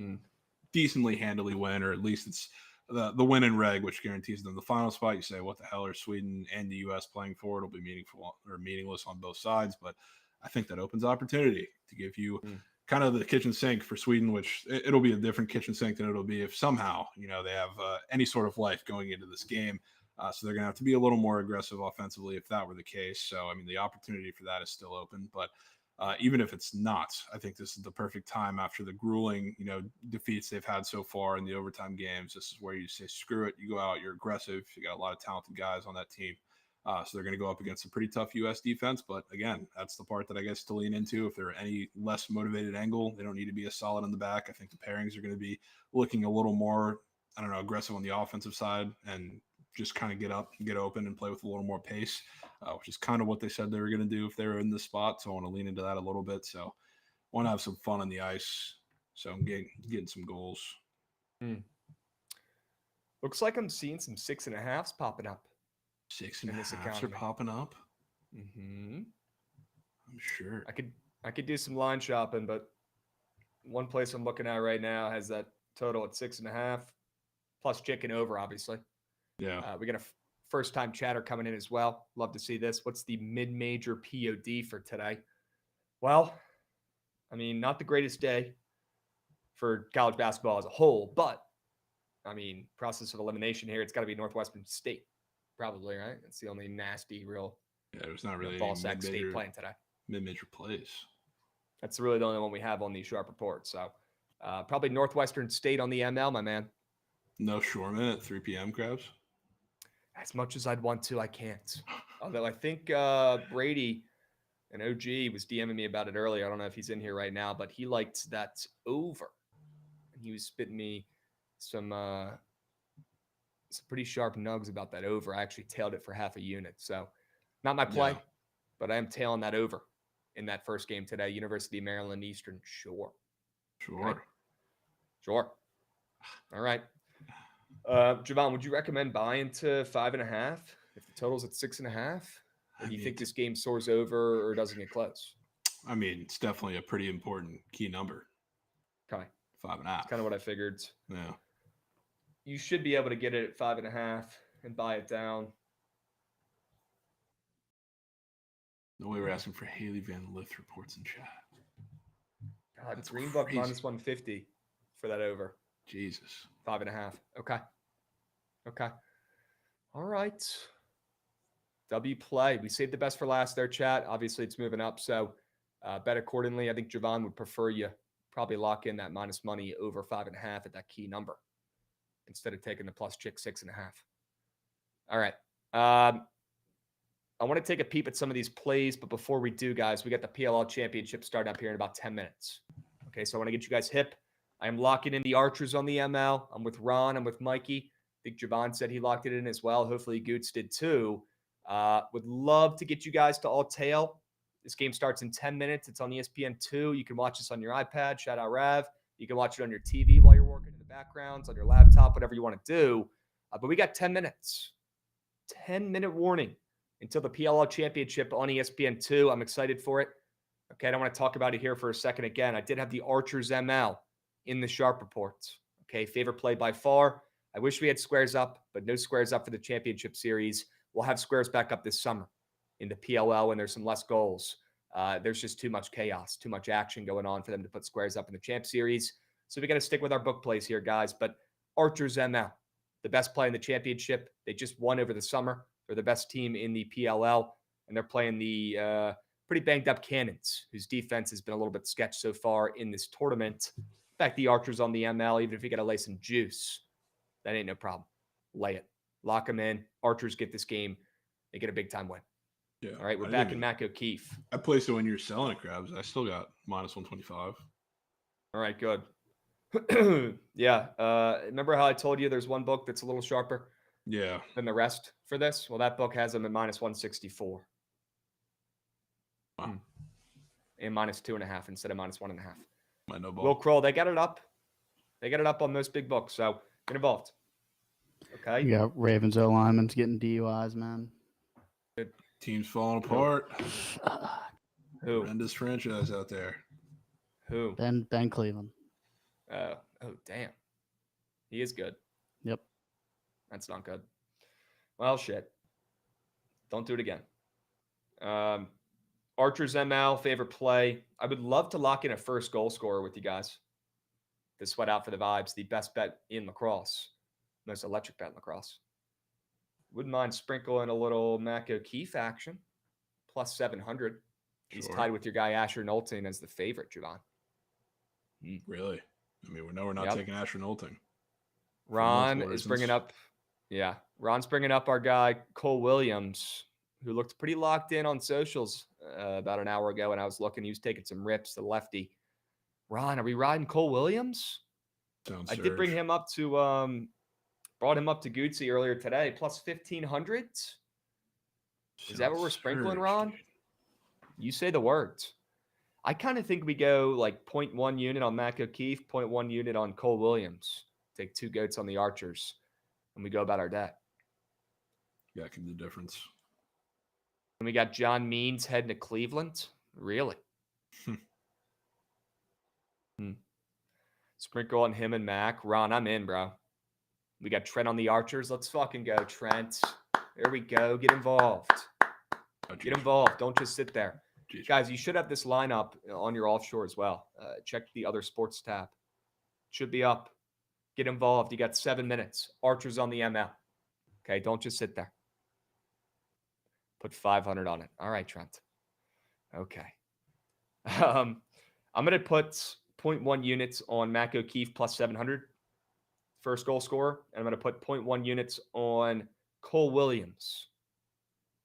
decently handily win, or at least it's the win in reg, which guarantees them the final spot. You say, what the hell are Sweden and the US playing for? It'll be meaningful or meaningless on both sides, but I think that opens opportunity to give you kind of the kitchen sink for Sweden, which it'll be a different kitchen sink than it'll be if somehow, they have any sort of life going into this game. So they're going to have to be a little more aggressive offensively if that were the case. So, I mean, the opportunity for that is still open. But even if it's not, I think this is the perfect time after the grueling, defeats they've had so far in the overtime games. This is where you say, screw it. You go out, you're aggressive. You got a lot of talented guys on that team. So they're going to go up against a pretty tough U.S. defense. But again, that's the part that I guess to lean into. If they're any less motivated angle, they don't need to be as solid on the back. I think the pairings are going to be looking a little more, aggressive on the offensive side and just kind of get up, get open, and play with a little more pace, which is kind of what they said they were going to do if they were in this spot. So I want to lean into that a little bit. So I want to have some fun on the ice. So I'm getting some goals. Looks like I'm seeing some 6.5s popping up. 6.5s are popping up. I'm sure. I could do some line shopping, but one place I'm looking at right now has that total at 6.5 plus chicken over, obviously. Yeah. We got a first-time chatter coming in as well. Love to see this. What's the mid-major POD for today? Well, I mean, not the greatest day for college basketball as a whole, but I mean, process of elimination here, it's got to be Northwestern State. Probably, right? It's the only nasty, real Yeah, it was not really ball any sack state playing today. Mid-major plays. That's really the only one we have on these sharp reports. So probably Northwestern State on the ML, my man. No Shoreman at 3 p.m. Krabs? As much as I'd want to, I can't. Although I think Brady, an OG, was DMing me about it earlier. I don't know if he's in here right now, but he liked that over. And he was spitting me some pretty sharp nugs about that over. I actually tailed it for half a unit. So not my play, but I am tailing that over in that first game today. University of Maryland Eastern. Sure. Sure. Sure. All right. Jovan, would you recommend buying to 5.5 if the total's at 6.5? Or do you think this game soars over or doesn't get close? I mean, it's definitely a pretty important key number. Okay. 5.5. That's kind of what I figured. Yeah. You should be able to get it at 5.5 and buy it down. No way we're asking for Haley Van Lith reports in chat. God, it's Greenbook minus 150 for that over. Jesus. 5.5. Okay. All right. W play. We saved the best for last there, chat. Obviously, it's moving up, so bet accordingly. I think Jovan would prefer you probably lock in that minus money over 5.5 at that key number instead of taking the plus chick 6.5. All right. I want to take a peep at some of these plays, but before we do, guys, we got the PLL Championship starting up here in about 10 minutes. Okay, so I want to get you guys hip. I am locking in the Archers on the ML. I'm with Ron. I'm with Mikey. I think Jovan said he locked it in as well. Hopefully, Goots did too. Would love to get you guys to all tail. This game starts in 10 minutes. It's on ESPN2. You can watch this on your iPad. Shout out Rav. You can watch it on your TV while you're working in the backgrounds, on your laptop, whatever you want to do. But we got 10 minutes. 10-minute warning until the PLL Championship on ESPN2. I'm excited for it. Okay, I don't want to talk about it here for a second again. I did have the Archers ML in the sharp reports. Okay, favorite play by far. I wish we had squares up, but no squares up for the championship series. We'll have squares back up this summer in the PLL when there's some less goals. There's just too much chaos, too much action going on for them to put squares up in the champ series. So we got to stick with our book plays here, guys. But Archers ML, the best play in the championship. They just won over the summer. They're the best team in the PLL, and they're playing the pretty banged up Cannons, whose defense has been a little bit sketched so far in this tournament. In fact, the Archers on the ML, even if you got to lay some juice, that ain't no problem. Lay it. Lock them in. Archers get this game. They get a big-time win. Yeah. All right, we're back in Mac O'Keefe. I placed it when you're selling it, Krabs. I still got minus 125. All right, good. Yeah. Remember how I told you there's one book that's a little sharper than the rest for this? Well, that book has them at minus 164. Wow. And minus 2.5 instead of minus 1.5. My no ball. Will Kroll, they got it up. They got it up on those big books. So get involved. Okay. You got Ravens O linemen's getting DUIs, man. Good. Team's falling apart. Who? Horrendous franchise out there. Who? Ben Cleveland. Oh, damn. He is good. Yep. That's not good. Well, shit. Don't do it again. Archers ML, favorite play. I would love to lock in a first goal scorer with you guys to sweat out for the vibes. The best bet in lacrosse. Most electric bet in lacrosse. Wouldn't mind sprinkling a little Mac O'Keefe action. Plus 700. He's tied with your guy Asher Knowlton as the favorite, Jovan. Really? I mean, we know we're not taking Asher Knowlton. Ron is bringing up, Ron's bringing up our guy Cole Williams, who looked pretty locked in on socials about an hour ago when I was looking. He was taking some rips, the lefty. Ron, are we riding Cole Williams? Sounds I did bring him up to, brought him up to Gootsy earlier today, plus 1,500. Is that what we're sprinkling, Ron? You say the words. I kind of think we go like 0.1 unit on Mac O'Keefe, 0.1 unit on Cole Williams. Take 2 goats on the Archers, and we go about our day. Yeah, can be the difference. And we got John Means heading to Cleveland. Really? Sprinkle on him and Mac. Ron, I'm in, bro. We got Trent on the Archers. Let's fucking go, Trent. There we go. Get involved. Get involved. Don't just sit there. Guys, you should have this lineup on your offshore as well. Check the other sports tab. Should be up. Get involved. You got 7 minutes. Archers on the ML. Okay, don't just sit there. Put 500 on it. All right, Trent. Okay. I'm going to put 0.1 units on Mac O'Keefe plus 700, first goal scorer. And I'm going to put 0.1 units on Cole Williams,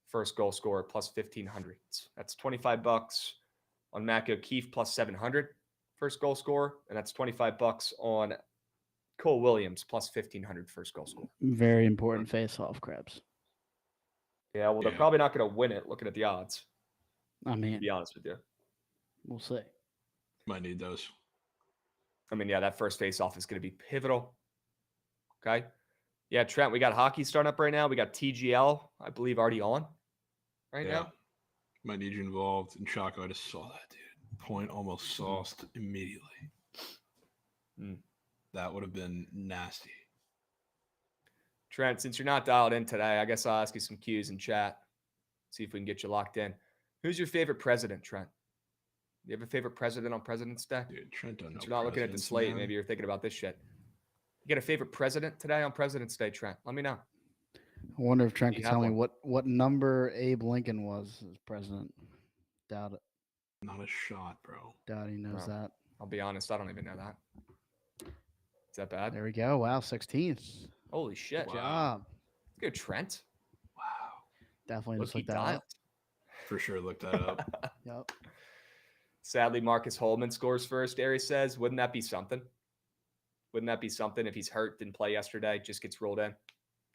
first goal scorer, plus 1,500. That's $25 on Mac O'Keefe plus 700, first goal scorer. And that's $25 on Cole Williams plus 1,500, first goal scorer. Very important face-off, Krabs. Yeah, well, they're probably not going to win it looking at the odds. I mean, To be honest with you. we'll see. Might need those. I mean, yeah, that first face-off is going to be pivotal. Okay. Yeah, Trent, we got hockey starting up right now. We got TGL, I believe, already on right now. Might need you involved. And Chaco, I just saw that, dude. Point almost sauced immediately. That would have been nasty. Trent, since you're not dialed in today, I guess I'll ask you some cues in chat. See if we can get you locked in. Who's your favorite president, Trent? Do you have a favorite president on President's Day? Dude, Trent don't know. Since you're not looking at the slate, man. maybe you're thinking about this shit. You get a favorite president today on President's Day, Trent? Let me know. I wonder if Trent You can have tell me one. what number Abe Lincoln was as president. Doubt it. Not a shot, bro. Doubt he knows Bro. that. I'll be honest, I don't even know that. Is that bad? There we go. Wow, 16th. Holy shit. Good job. Good, Trent. Wow. Definitely Look, just he looked that dialed. up. For sure, look that up. Yep. Sadly, Marcus Holman scores first, Ari says. Wouldn't that be something? Wouldn't that be something if he's hurt, didn't play yesterday, just gets rolled in,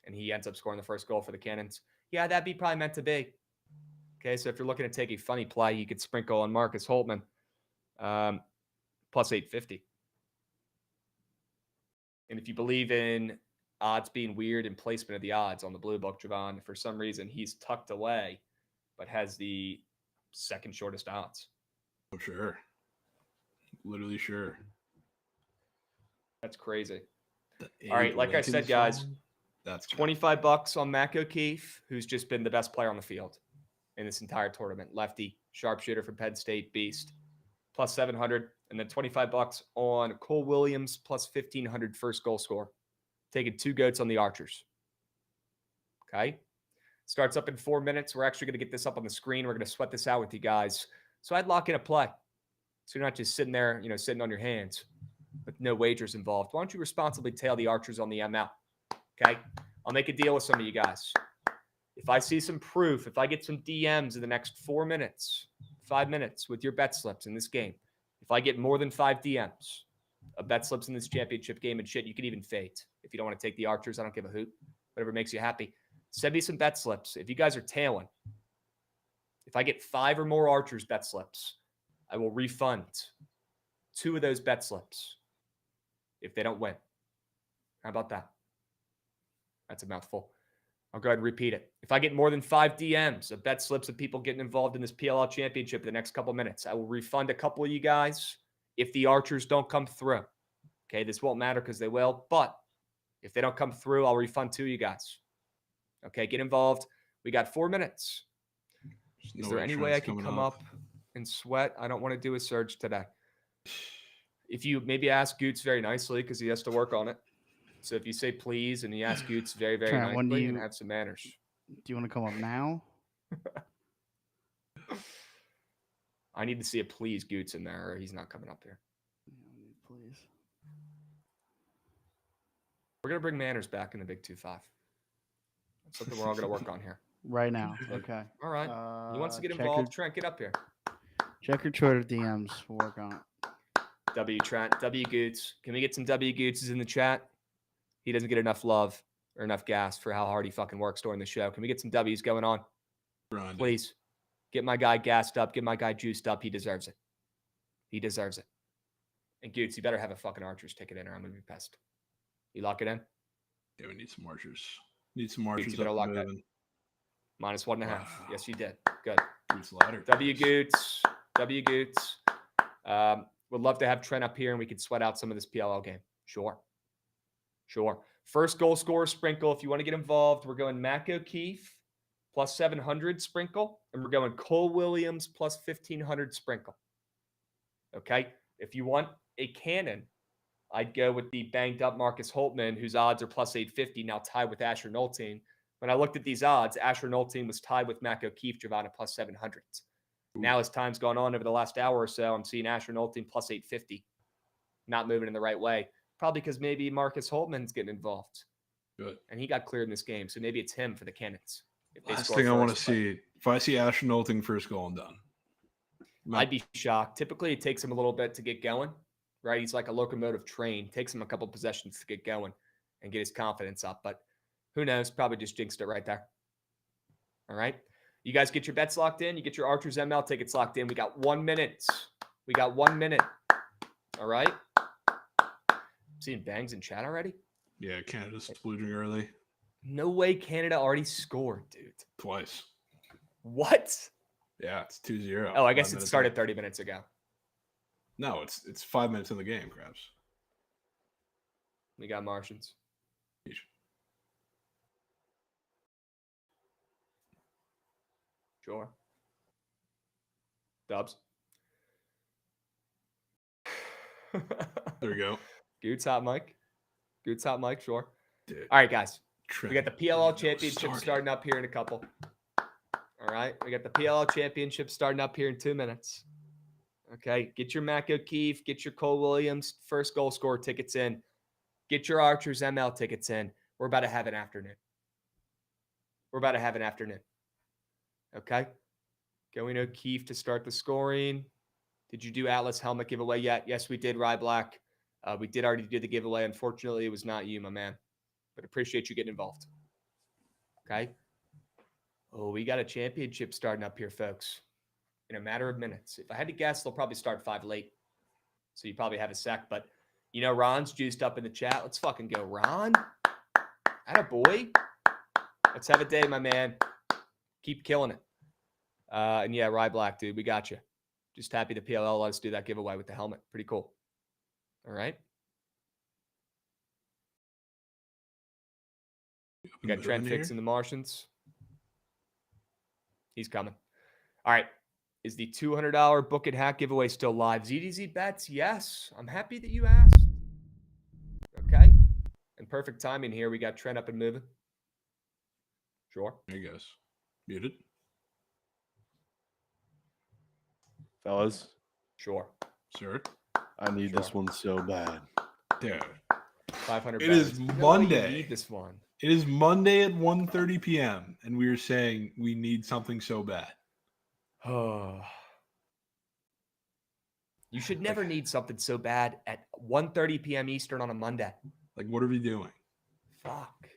and he ends up scoring the first goal for the Cannons? Yeah, that'd be probably meant to be. Okay, so if you're looking to take a funny play, you could sprinkle on Marcus Holtman, plus 850. And if you believe in odds being weird and placement of the odds on the Blue Book, Jovan, for some reason he's tucked away, but has the second shortest odds. I'm sure. Literally sure. That's crazy. The All right, Abe like I Lincoln said, guys, song? That's good. $25 on Mac O'Keefe, who's just been the best player on the field in this entire tournament. Lefty, sharpshooter from Penn State, beast, plus 700. And then $25 on Cole Williams, plus 1,500, first goal score. Taking two goats on the Archers. Okay. Starts up in 4 minutes. We're actually going to get this up on the screen. We're going to sweat this out with you guys. So I'd lock in a play. So you're not just sitting there, sitting on your hands with no wagers involved. Why don't you responsibly tail the Archers on the ML? Okay. I'll make a deal with some of you guys. If I see some proof, if I get some DMs in the next 4 minutes, 5 minutes with your bet slips in this game, if I get more than 5 DMs of bet slips in this championship game and shit, you can even fade. If you don't want to take the Archers, I don't give a hoot. Whatever makes you happy. Send me some bet slips. If you guys are tailing, if I get 5 or more Archers bet slips, I will refund 2 of those bet slips if they don't win. How about that? That's a mouthful. I'll go ahead and repeat it. If I get more than 5 DMs of bet slips of people getting involved in this PLL championship in the next couple minutes, I will refund a couple of you guys if the Archers don't come through. Okay, this won't matter because they will, but if they don't come through, I'll refund 2 of you guys. Okay, get involved. We got 4 minutes. Is there any way I can come up and sweat? I don't want to do a surge today. If you maybe ask Goots very nicely because he has to work on it. So if you say please and you ask Goots very, very Trent, when nicely and have some manners. Do you want to come up now? I need to see a please Goots in there or he's not coming up here. Please. We're going to bring manners back in the Big 2-5. That's something we're all going to work on here. Right now. Okay. All right. He wants to get check involved. Trent, get up here. Check your Twitter DMs. We'll work on it. W Trent, W Goots. Can we get some W Gootses in the chat? He doesn't get enough love or enough gas for how hard he fucking works during the show. Can we get some W's going on? Grinding. Please. Get my guy gassed up. Get my guy juiced up. He deserves it. He deserves it. And Goots, you better have a fucking Archers ticket in or I'm going to be pissed. You lock it in? Yeah, we need some Archers. Need some Archers. You better up lock and that. moving. -1.5. Wow. Yes, you did. Good. Goots ladder. W Goots. W Goots. Would love to have Trent up here and we could sweat out some of this PLL game. Sure. First goal scorer sprinkle. If you want to get involved, we're going Mac O'Keefe plus 700 sprinkle. And we're going Cole Williams plus 1,500 sprinkle. Okay. If you want a cannon, I'd go with the banged up Marcus Holtman, whose odds are plus 850, now tied with Asher Nolting, When I looked at these odds, Asher Nolting was tied with Mac O'Keefe, Jovan at plus 700s. Now, as time's gone on over the last hour or so, I'm seeing Asher Nolting plus 850. Not moving in the right way. Probably because maybe Marcus Holtman's getting involved. Good. And he got cleared in this game, so maybe it's him for the Cannons. Last thing I want to see, if I see Asher Nolting first goal, I'm done. I'd be shocked. Typically, it takes him a little bit to get going, right? He's like a locomotive train. Takes him a couple possessions to get going and get his confidence up. But who knows? Probably just jinxed it right there. All right. You guys get your bets locked in. You get your Archers ML tickets locked in. We got 1 minute. We got 1 minute. All right. Seeing bangs in chat already? Yeah, Canada's splooting early. No way Canada already scored, dude. Twice. What? Yeah, it's 2-0. Oh, I guess it started 30 minutes ago. No, it's 5 minutes in the game, Krabs. We got Martians. Sure. Dubs. There we go. Goots hot mic. Goots hot mic, sure. Dude, all right, guys. Trent, We got the PLL Championship starting up here in a couple. All right. We got the PLL Championship starting up here in 2 minutes. Okay. Get your Mac O'Keefe, get your Cole Williams first goal scorer tickets in. Get your Archers ML tickets in. We're about to have an afternoon. We're about to have an afternoon. Okay. Going O'Keefe to start the scoring. Did you do Atlas helmet giveaway yet? Yes, we did, Rye Black. We did already do the giveaway. Unfortunately, it was not you, my man. But appreciate you getting involved. Okay. Oh, we got a championship starting up here, folks, in a matter of minutes. If I had to guess, they'll probably start 5 late. So you probably have a sec. But, you know, Ron's juiced up in the chat. Let's fucking go, Ron. Attaboy. Let's have a day, my man. Keep killing it. And yeah, Rye Black, dude, we got you. Just happy the PLL let us do that giveaway with the helmet. Pretty cool. All right. We got Trent fixing the Martians. He's coming. All right. Is the $200 Bookit hack giveaway still live? ZDZ bets? Yes. I'm happy that you asked. Okay. And perfect timing here. We got Trent up and moving. Sure. There he goes. Muted. Fellas. Sure. Sir. I need this one so bad. Dude. 500. It is Monday. You need this one. It is Monday at 1:30 p.m. and we are saying we need something so bad. Oh. You should never need something so bad at 1:30 p.m. Eastern on a Monday. Like, what are we doing? Fuck.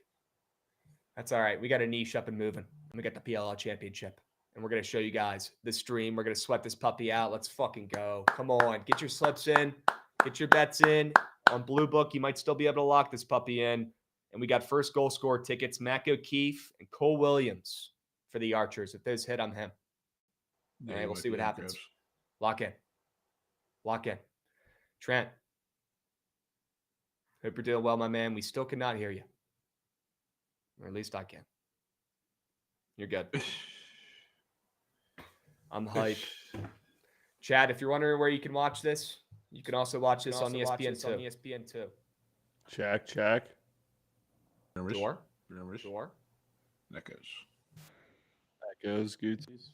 That's all right. We got a niche up and moving. We got the PLL Championship. And we're going to show you guys the stream. We're going to sweat this puppy out. Let's fucking go. Come on. Get your slips in. Get your bets in. On Blue Book, you might still be able to lock this puppy in. And we got first goal scorer tickets, Mac O'Keefe and Cole Williams for the Archers. If those hit, I'm him. All right, we'll see what happens. Lock in. Lock in. Trent. Hope you're doing well, my man. We still cannot hear you. Or at least I can. You're good. I'm hype. Chad, if you're wondering where you can watch this, you can also watch this on ESPN 2. Check. Sure. Numbers. Sure. That goes. That goes, Gootsies.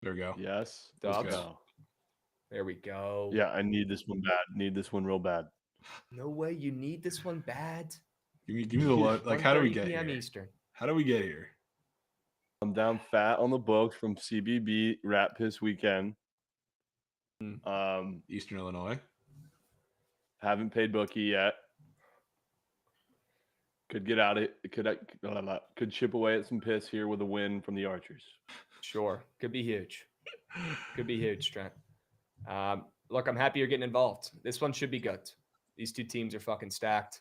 There we go. Yes. Dubs. Go. There we go. Yeah, I need this one bad. Need this one real bad. No way. You need this one bad. Give me the like. How do we get here? Eastern. How do we get here? I'm down fat on the books from CBB Rat Piss weekend. Eastern Illinois. Haven't paid bookie yet. Could get out of it. Could chip away at some piss here with a win from the Archers. Sure. Could be huge. Could be huge, Trent. Look, I'm happy you're getting involved. This one should be good. These two teams are fucking stacked.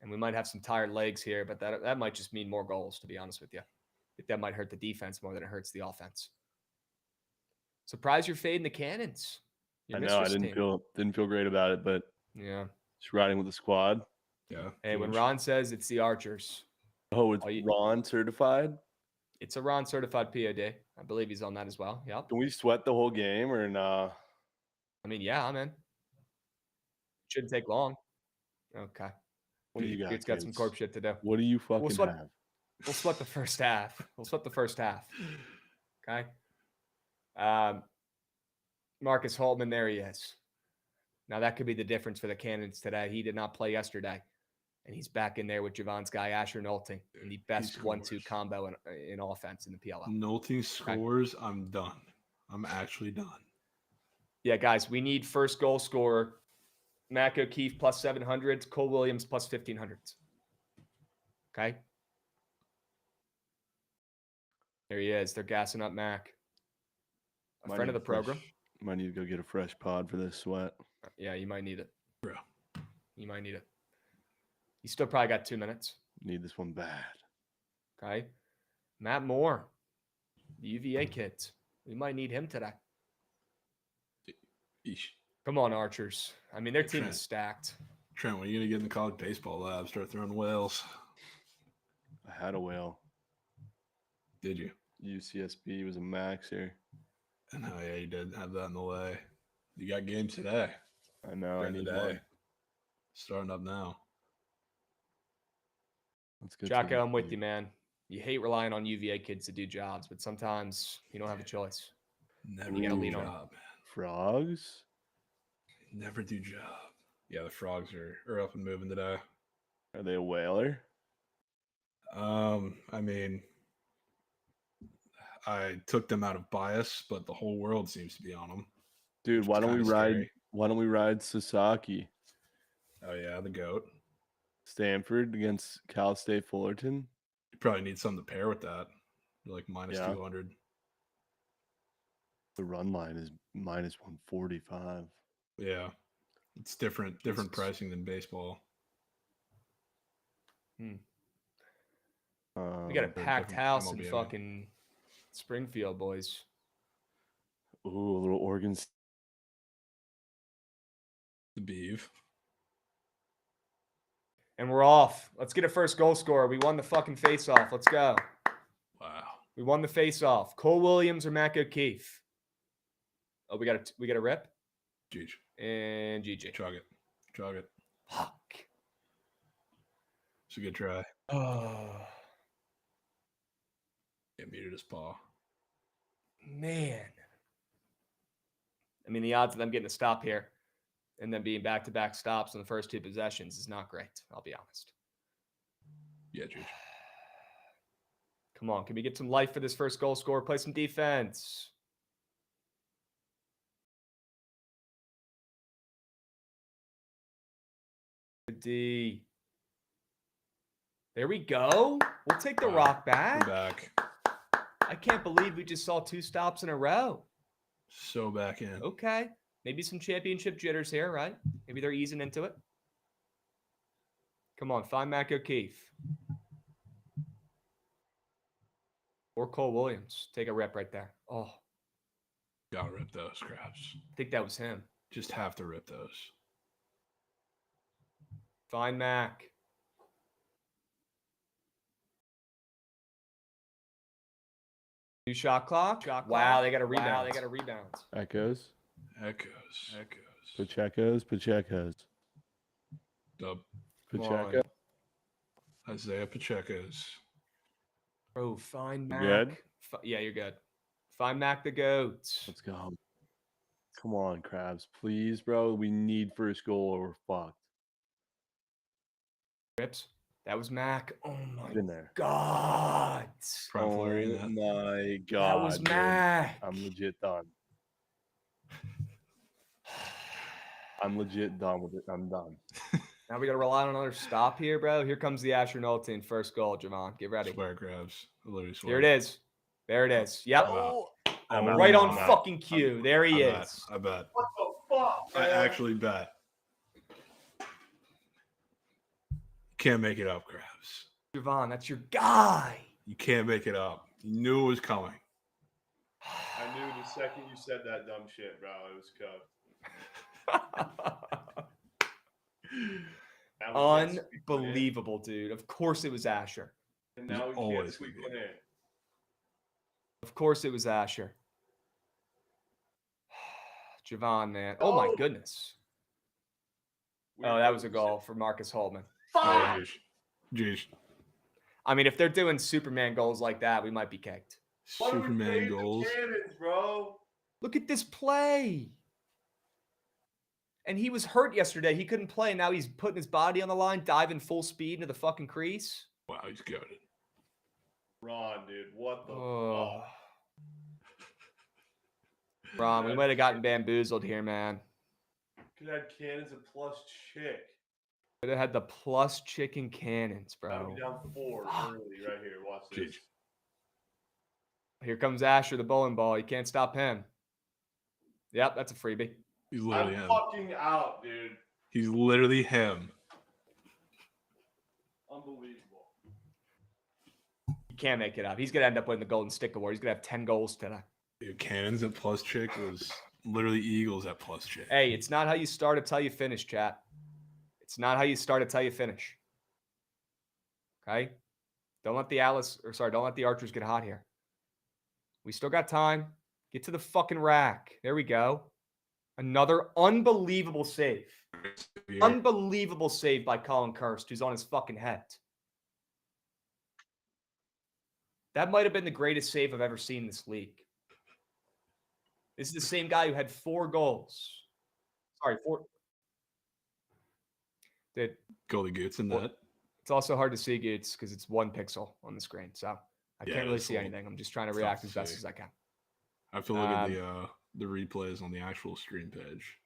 And we might have some tired legs here, but that might just mean more goals, to be honest with you. If that might hurt the defense more than it hurts the offense. Surprised you're fading the Cannons. I know. I didn't feel great about it, but yeah, just riding with the squad. Yeah. Hey, when Ron says it's the Archers. Oh, it's Ron certified? It's a Ron certified POD. I believe he's on that as well. Yep. Can we sweat the whole game or nah? I mean, yeah, I'm in. Shouldn't take long. Okay. What do you got? Dude's got some kids? corp shit to do. What do you fucking split- have? We'll split the first half. Okay. Marcus Holtman, there he is. Now that could be the difference for the Cannons today. He did not play yesterday, and he's back in there with Javon's guy Asher Nolting in the best 1-2 combo in offense in the PLL. Nolting scores. Okay. I'm done. I'm actually done. Yeah, guys, we need first goal scorer. Mac O'Keefe plus 700s, Cole Williams plus 1500s. Okay. There he is. They're gassing up Mac. A friend of the program. Might need to go get a fresh pod for this sweat. Yeah, you might need it. Bro. You might need it. You still probably got 2 minutes. Need this one bad. Okay. Matt Moore, the UVA kids. We might need him today. Eesh. Come on, Archers. I mean, their team is stacked. Trent, when are you going to get in the college baseball lab, start throwing whales? I had a whale. Did you? UCSB was a max here. And oh, yeah, you did have that in the way. You got games today. I know. I need one. Starting up now. That's good. Jocko, I'm with you, man. You hate relying on UVA kids to do jobs, but sometimes you don't have a choice. Never you gotta do lean job, on man. Frogs? Never do job. Yeah, the frogs are up and moving today. Are they a whaler? I mean, I took them out of bias, but the whole world seems to be on them. Dude, why don't we ride? Scary. Why don't we ride Sasaki? Oh yeah, the GOAT. Stanford against Cal State Fullerton. You probably need something to pair with that. You're like minus 200. The run line is minus 145. Yeah, it's different pricing than baseball. We got a packed house in fucking Springfield, boys. Ooh, a little Oregon. The Beeve. And we're off. Let's get a first goal scorer. We won the fucking face-off. Let's go. Wow. We won the face-off. Cole Williams or Mac O'Keefe? Oh, we got a rip? GG. And GG. Chug it. Fuck. It's a good try. Oh. Get muted his paw. Man. I mean, the odds of them getting a stop here and then being back-to-back stops in the first 2 possessions is not great. I'll be honest. Yeah, GG. Come on. Can we get some life for this first goal scorer? Play some defense. D. There we go. We'll take the rock back. We're back. I can't believe we just saw 2 stops in a row. So back in. Okay. Maybe some championship jitters here, right? Maybe they're easing into it. Come on, find Mac O'Keefe. Or Cole Williams. Take a rep right there. Oh. Gotta rip those, Krabs. I think that was him. Just have to rip those. Find Mac. New shot clock. Wow, they got a rebound. Echoes. Pacheco's. Dub. Pacheco. Isaiah Pacheco's. Bro, find Mac. Good? Yeah, you're good. Find Mac the GOAT. Let's go. Come on, Krabs. Please, bro. We need first goal or we're fucked. Rips. That was Mac. Oh my God. Oh my God. That was Mac. I'm legit done. I'm legit done with it. I'm done. Now we got to rely on another stop here, bro. Here comes the Asher Nolting first goal, Jovan. Get ready. Swear, Krabs. I literally swear. Here it is. There it is. Yep. I'm right on fucking cue. There he is. I bet. What the fuck? I actually bet. Can't make it up, Krabs. Jovan, that's your guy. You can't make it up. You knew it was coming. I knew the second you said that dumb shit, bro. It was cooked. Unbelievable, dude. Of course it was Asher. And now we can't squeak one in. Of course it was Asher. Jovan, man. Oh my goodness. Oh, that was a goal for Marcus Holtman. Fuck! Jeez. I mean, if they're doing Superman goals like that, we might be kicked. Why do we Superman fade the goals. cannons, bro? Look at this play. And he was hurt yesterday. He couldn't play. Now he's putting his body on the line, diving full speed into the fucking crease. Wow, he's goated. Ron, dude, what the Oh. fuck? Ron, we might have gotten bamboozled here, man. Could have had cannons and plus chick. Could have had the plus chicken cannons, That'll bro. be down 4 early right here. Watch this. Jeez. Here comes Asher, the bowling ball. You can't stop him. Yep, that's a freebie. He's literally I'm him. fucking out, dude. He's literally him. Unbelievable. You can't make it up. He's going to end up winning the Golden Stick Award. He's going to have 10 goals today. Dude, cannons at plus chick was literally Eagles at plus chick. Hey, it's not how you start, it's how you finish, chat. It's not how you start, it's how you finish. Okay? Don't let the Archers get hot here. We still got time. Get to the fucking rack. There we go. Another unbelievable save. Here. Unbelievable save by Colin Kirst, who's on his fucking head. That might have been the greatest save I've ever seen in this league. This is the same guy who had 4 goals. Sorry, 4. Dude, Goalie Goots in that. it's also hard to see, Goots, because it's 1 pixel on the screen. So I can't really it's see a little- anything. I'm just trying to it's react tough as to best see. as I can. I have to look at the replays on the actual stream page.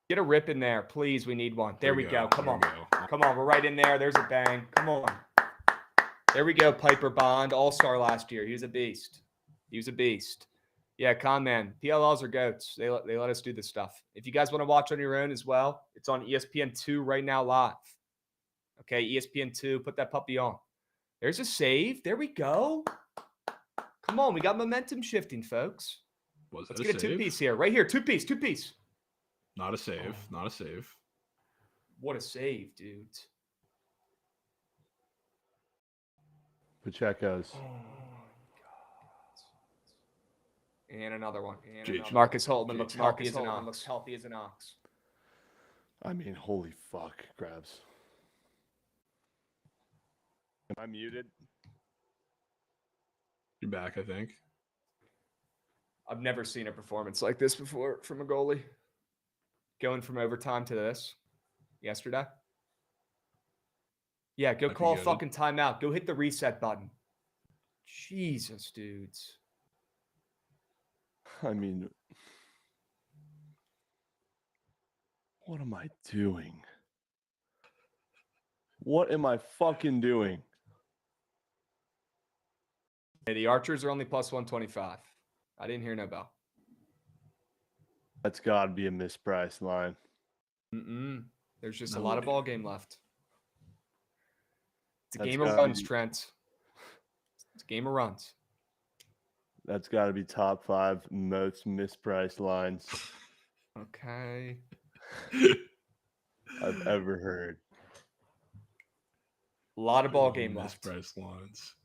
Get a rip in there, please. We need one. There we go. Come There on. we go. Come on. We're right in there. There's a bang. Come on. There we go. Piper Bond, all-star last year. He was a beast. He was a beast. Yeah, con man. PLLs are goats. They let us do this stuff. If you guys want to watch on your own as well, it's on ESPN2 right now live. Okay, ESPN2. Put that puppy on. There's a save. There we go. Come on. We got momentum shifting, folks. Was Let's that get a a save? 2-piece here. Right here. 2-piece. 2-piece. Not a save. Not a save. What a save, dude. Pacheco's. And another one. Jeez. Marcus Holtman Jeez. looks healthy as an ox. I mean, holy fuck, Krabs. Am I muted? You're back, I think. I've never seen a performance like this before from a goalie. Going from overtime to this yesterday. Yeah, go Might be call a good. fucking timeout. Go hit the reset button. Jesus, dudes. I mean, what am I doing? What am I fucking doing? Hey, the Archers are only plus 125. I didn't hear no bell. That's got to be a mispriced line. There's just No a lot of way. ball game left. It's a That's game of gotta runs, be- Trent. It's a game of runs. That's got to be top 5 most mispriced lines Okay. I've ever heard. A lot of ball game left. Mispriced lines.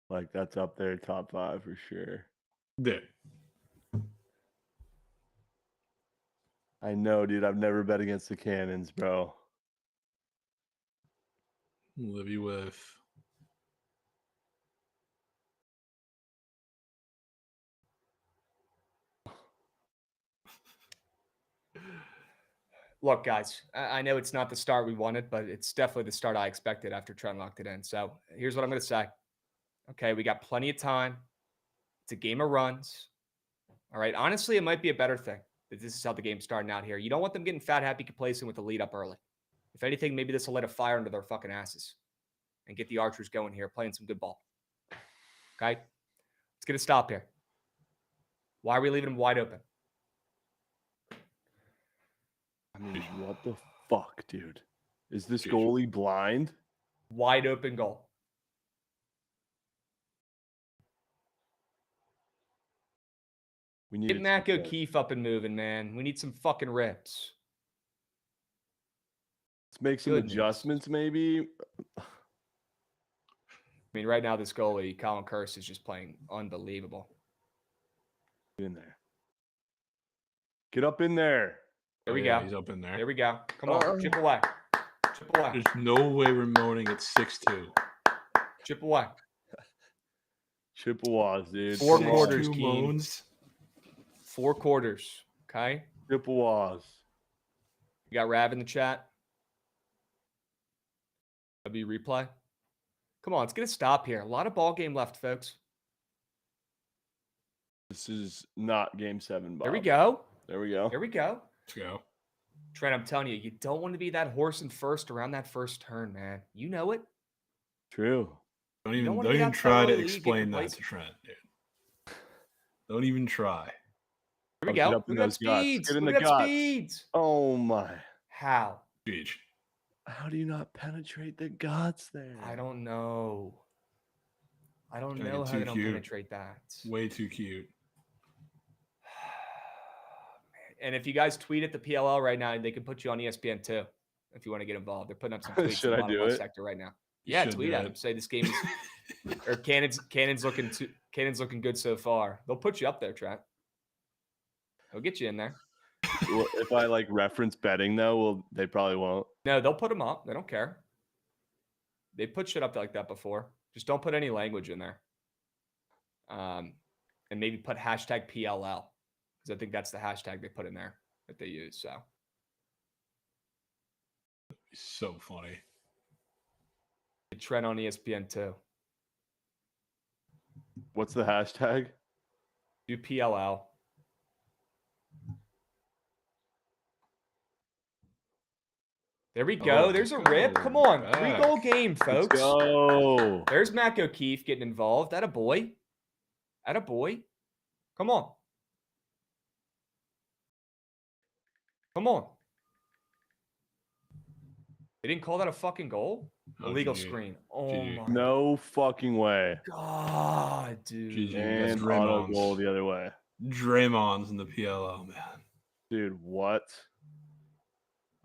Like, that's up there, top 5 for sure. Dude. I know, dude. I've never bet against the Cannons, bro. Livy with. Look, guys, I know it's not the start we wanted, but it's definitely the start I expected after Trent locked it in. So here's what I'm going to say. Okay, we got plenty of time. It's a game of runs. All right. Honestly, it might be a better thing that this is how the game's starting out here. You don't want them getting fat, happy, complacent with the lead up early. If anything, maybe this will light a fire under their fucking asses and get the Archers going here, playing some good ball. Okay? Let's get a stop here. Why are we leaving them wide open? I mean, what the fuck, dude? Is this Jeez. goalie blind? Wide open goal. We need Get Mac O'Keefe up and moving, man. We need some fucking rips. Let's make some Goodness. adjustments, maybe. I mean, right now, this goalie, Colin Kirst, is just playing unbelievable. Get in there. Get up in there. There we yeah, go. He's up in there. There we go. Come on. Chip away. Chip away. There's no way we're moaning at 6-2. Chip away. Chippewas, dude. 4 Come on. quarters, 6-2 Keen. moans. 4 quarters. Okay. Chippewas. You got Rav in the chat. W replay. Come on, let's get a stop here. A lot of ball game left, folks. This is not game 7, Bob. There we go. There we go. There we go. Let's go. Trent, I'm telling you don't want to be that horse in first around that first turn, man. You know it. True. Don't don't even wanna get out try early, to get explain that to complacent. Trent, dude. Don't even try. Here we Get go. up in Look at those that guts. speeds. Get in Look the at that guts. speeds. Oh my. How? Jeez. How do you not penetrate the guts there? I don't know. I don't Gonna know get how too they don't cute. penetrate that. Way too cute. And if you guys tweet at the PLL right now, they can put you on ESPN too if you want to get involved. They're putting up some tweets Should in the I bottom do left it? sector right now. You Yeah, should tweet do at it. them. Say this game is or Cannon's looking good so far. They'll put you up there, Trent. They'll get you in there. Well, if I like reference betting though, well, they probably won't. No, they'll put them up. They don't care. They put shit up like that before. Just don't put any language in there. And maybe put hashtag PLL because I think that's the hashtag they put in there that they use. So So funny. Trent on ESPN too. What's the hashtag? Do PLL. There we go. Oh, There's a good. rip. Come on. Back. 3-goal game, folks. Let's go. There's Mac O'Keefe getting involved. Atta boy. Atta boy. Come on. Come on. They didn't call that a fucking goal? Oh, Illegal GG. screen. Oh GG. my No fucking way. God, dude. GG. That's And auto Draymond's. goal the other way. Draymond's in the PLL, man. Dude, what?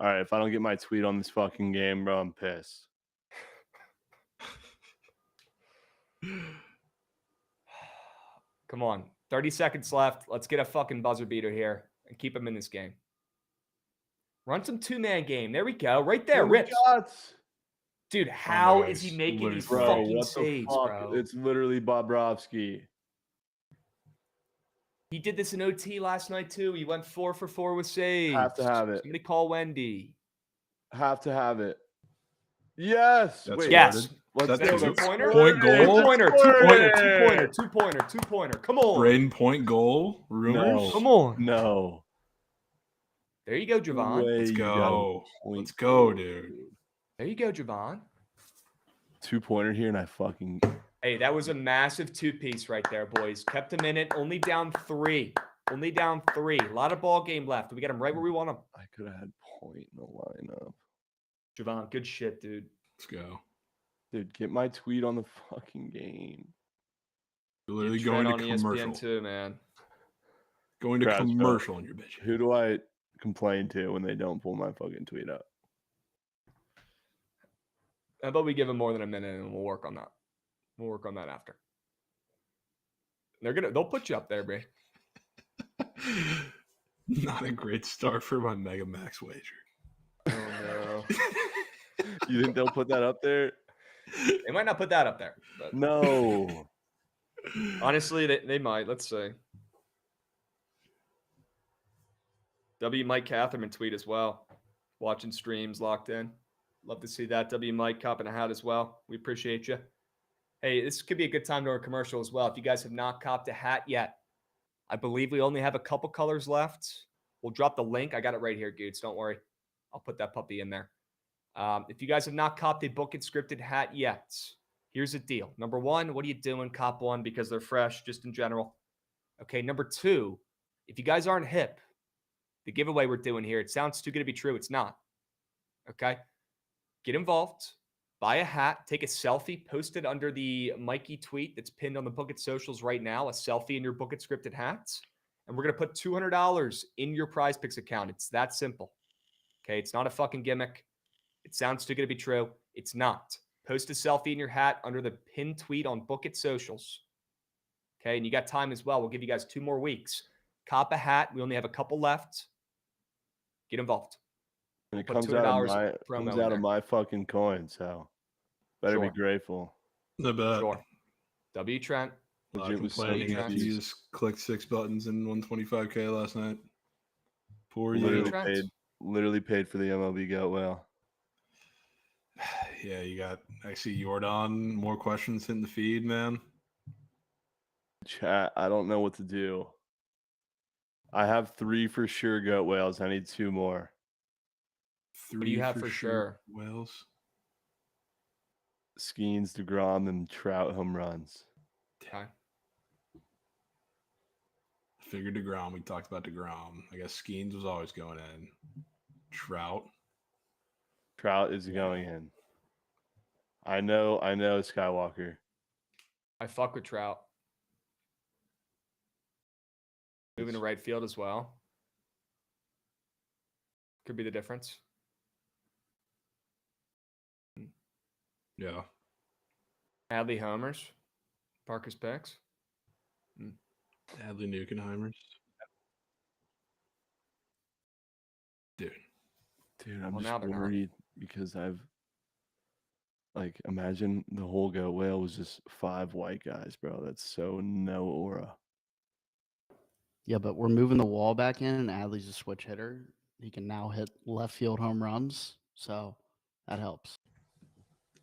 All right, if I don't get my tweet on this fucking game, bro, I'm pissed. Come on. 30 seconds left. Let's get a fucking buzzer beater here and keep him in this game. Run some 2-man game. There we go. Right there. Rips. Shots. Dude, how God, is he it's making these literally- Bro, fucking what saves, the fuck? bro? It's literally Bobrovsky. He did this in OT last night, too. He went 4 for 4 with saves. Have to have it. Somebody call Wendy. Have to have it. Yes. That's Wait. Yes. Let's That's go. a Two pointer. point goal? Two-pointer. Two-pointer. Two-pointer. Two-pointer. Come on. Braden Point goal? Rumors? No. Come on. No. There you go, Jovan. Way Let's you got go. a point. Let's go, dude. There you go, Jovan. 2-pointer here, and I fucking. Hey, that was a massive 2-piece right there, boys. Kept him in it. Only down 3. Only down 3. A lot of ball game left. We got him right where we want him. I could have had point in the lineup. Jovan, good shit, dude. Let's go. Dude, get my tweet on the fucking game. You're literally Get going Trent to on commercial. ESPN too, man. Going to Krabs, bro. commercial in your bitch. Who do I complain to when they don't pull my fucking tweet up? How about we give him more than a minute and we'll work on that. We'll work on that after. They'll put you up there, bro. Not a great start for my Mega Max wager. Oh no. You think they'll put that up there? They might not put that up there, but No. honestly, they might. Let's see. W. Mike Catherman tweet as well. Watching streams locked in. Love to see that. W. Mike copping a hat as well. We appreciate you. Hey, this could be a good time to a commercial as well. If you guys have not copped a hat yet, I believe we only have a couple colors left. We'll drop the link. I got it right here, dudes. Don't worry. I'll put that puppy in there. If you guys have not copped a Bookit scripted hat yet, here's the deal. Number 1, what are you doing? Cop one because they're fresh, just in general. Okay, number 2, if you guys aren't hip, the giveaway we're doing here, it sounds too good to be true. It's not. Okay? Get involved. Buy a hat. Take a selfie. Post it under the Mikey tweet that's pinned on the Bookit socials right now. A selfie in your Bookit scripted hats. And we're going to put $200 in your Prize Picks account. It's that simple. Okay? It's not a fucking gimmick. It sounds too good to be true. It's not. Post a selfie in your hat under the pinned tweet on Bookit socials. Okay? And you got time as well. We'll give you guys 2 more weeks. Cop a hat. We only have a couple left. Get involved. And it Put comes out of $200 promo in there. my fucking coin, so better be Sure. grateful. I bet. Sure. W Trent. Not Legit was so complaining after you confused. just clicked 6 buttons and won 25K last night. Poor Literally you. Trent. Literally paid for the MLB Goat Whale. Yeah, you got. I see Jordan. More questions hitting the feed, man. Chat, I don't know what to do. I have 3 for sure Goat Whales. I need 2 more. What do you have for sure? Whales. Skeens, DeGrom, and Trout home runs. Okay. Figured DeGrom. We talked about DeGrom. I guess Skeens was always going in. Trout. Trout is going in. I know, Skywalker. I fuck with Trout. Moving to right field as well. Could be the difference. Yeah. Adley homers. Parker's picks. Adley Nukenheimers. Dude, I'm Well, now just they're not. worried because imagine the whole Goat Whale was just 5 white guys, bro. That's so no aura. Yeah, but we're moving the wall back in, and Adley's a switch hitter. He can now hit left field home runs, so that helps.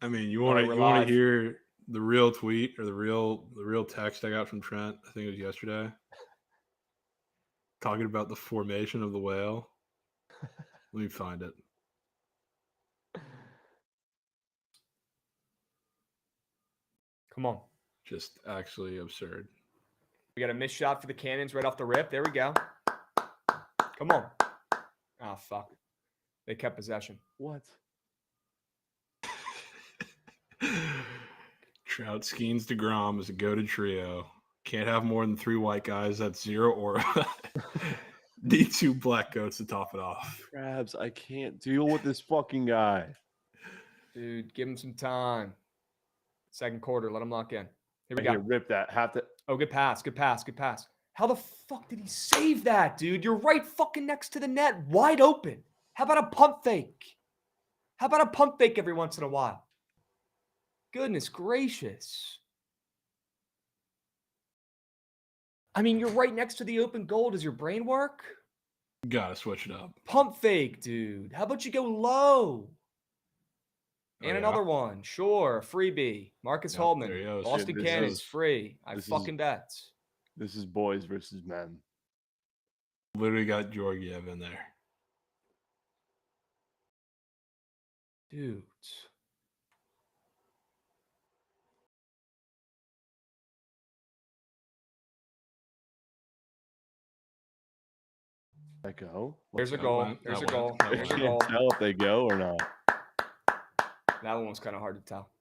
I mean, you All want right, to we're live. hear the real tweet or the real text I got from Trent? I think it was yesterday. Talking about the formation of the whale. Let me find it. Come on. Just actually absurd. We got a missed shot for the Cannons right off the rip. There we go. Come on. Oh, fuck. They kept possession. What? Trout, Skeens, DeGrom is a goated trio. Can't have more than 3 white guys. That's 0 aura. Need 2 black goats to top it off. Krabs, I can't deal with this fucking guy. Dude, give him some time. Second quarter, let him lock in. Here we Here, go. rip that. Have to. Oh, good pass. Good pass. Good pass. How the fuck did he save that, dude? You're right fucking next to the net, wide open. How about a pump fake? How about a pump fake every once in a while? Goodness gracious. I mean, you're right next to the open goal. Does your brain work? Gotta switch it up. Pump fake, dude. How about you go low? And yeah. another one. Sure. Freebie. Marcus Yep, Holman. there he goes. Boston Dude, Cannons. Free. I this is- fucking bet. This is boys versus men. Literally got Georgiev in there. Dude. Let go. There's a That goal. went, There's a that goal. went, that I There's a went. goal. can't tell if they go or not. That one was kind of hard to tell.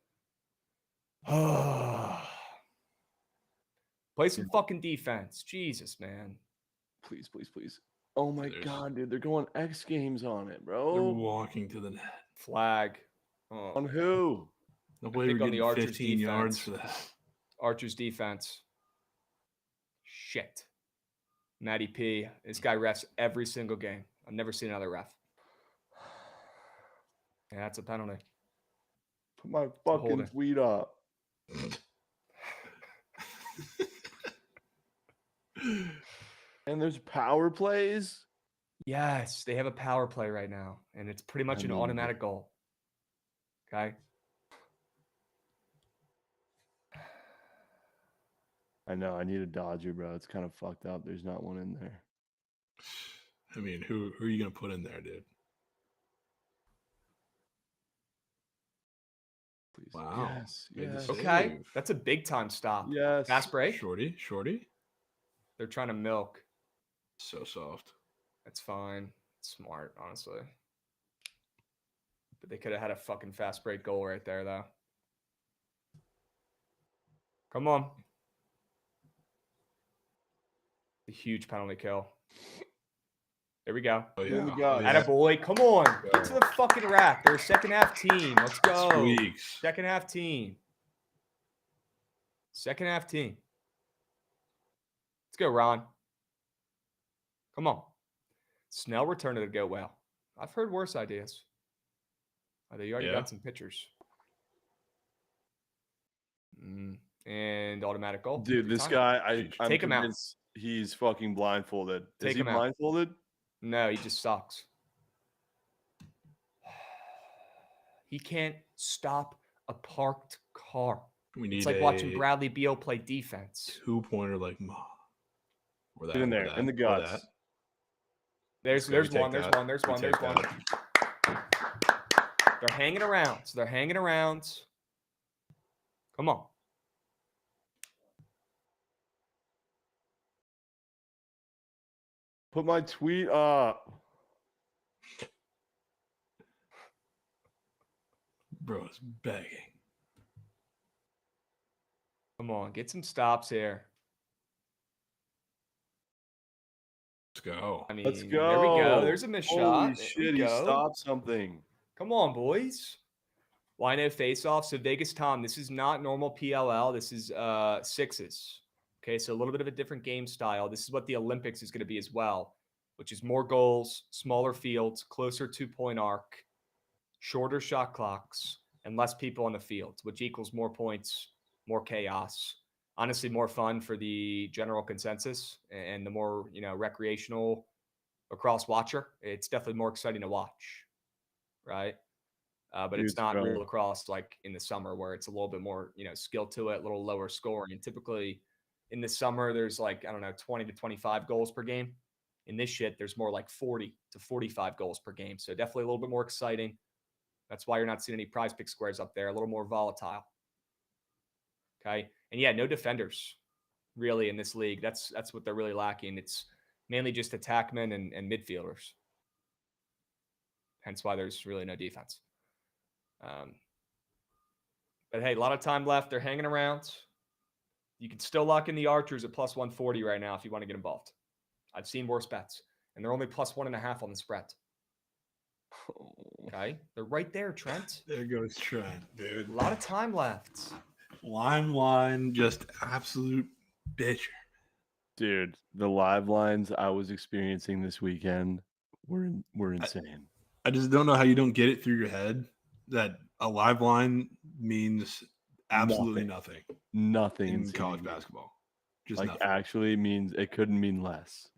Play some fucking defense. Jesus, man. Please, please, please. Oh my There's- god, dude. They're going X Games on it, They're bro. walking to the net. Flag. Oh, On who? No way think we're on the getting Archers 15 yards defense. for that. Archer's defense. Shit. Matty P. This guy refs every single game. I've never seen another ref. Yeah, that's a penalty. Put my holding. fucking tweet up. And there's power plays. Yes, they have a power play right now, and it's pretty much an mean, automatic goal. Okay. I know. I need a Dodger, bro. It's kind of fucked up. There's not one in there. I mean, who are you gonna put in there, dude? Please. Wow. Yes. Made the Yes. save. Okay. That's a big time stop. Yes. Fast break. Shorty. They're trying to milk. So soft. That's fine. It's smart, honestly. But they could have had a fucking fast break goal right there, though. Come on. A huge penalty kill. There we go. Oh Here yeah. we go. Oh, yeah. Attaboy. Come on. Get to the fucking rack. They're a second half team. Let's go. Squeaks. Second half team. Second half team. Let's go, Ron. Come on. Snell returned to the Goat Whale. I've heard worse ideas. You already Yeah. got some pitchers. And automatic goal. Dude, Every this time. guy, I'm Take him out. convinced he's fucking blindfolded. Take Is he him out. blindfolded? No, he just sucks. He can't stop a parked car. We need It's like watching Bradley Beal play defense. 2-pointer like Ma. Or that. Get in or there, that, in the or guts. that. There's Let's go. one. We There's take one. There's that. one. We There's take one. that. They're hanging around. They're hanging around. Come on. Put my tweet up. Bro, it's begging. Come on. Get some stops here. Let's go. I mean, Let's go. There we go. There's a missed shot. Holy There shit, we he go. stopped something. Come on, boys. Why no face-off? So Vegas Tom, this is not normal PLL. This is sixes. Okay, so a little bit of a different game style. This is what the Olympics is going to be as well, which is more goals, smaller fields, closer two-point arc, shorter shot clocks, and less people on the field, which equals more points, more chaos. Honestly, more fun for the general consensus and the more, recreational lacrosse watcher. It's definitely more exciting to watch, right? But it's not real lacrosse like in the summer where it's a little bit more, skill to it, a little lower scoring. And typically in the summer, there's 20 to 25 goals per game. In this shit, there's more like 40 to 45 goals per game. So definitely a little bit more exciting. That's why you're not seeing any prize pick squares up there, a little more volatile. Okay. And yeah, no defenders really in this league. That's what they're really lacking. It's mainly just attackmen and midfielders. Hence why there's really no defense. But hey, a lot of time left. They're hanging around. You can still lock in the Archers at plus 140 right now if you want to get involved. I've seen worse bets, and they're only plus 1.5 on the spread. Okay, they're right there, Trent. There goes Trent, dude. A lot of time left. Line, just absolute bitch. Dude, the live lines I was experiencing this weekend were insane. I just don't know how you don't get it through your head that a live line means absolutely nothing. Nothing in college basketball. Just nothing. Actually means it couldn't mean less.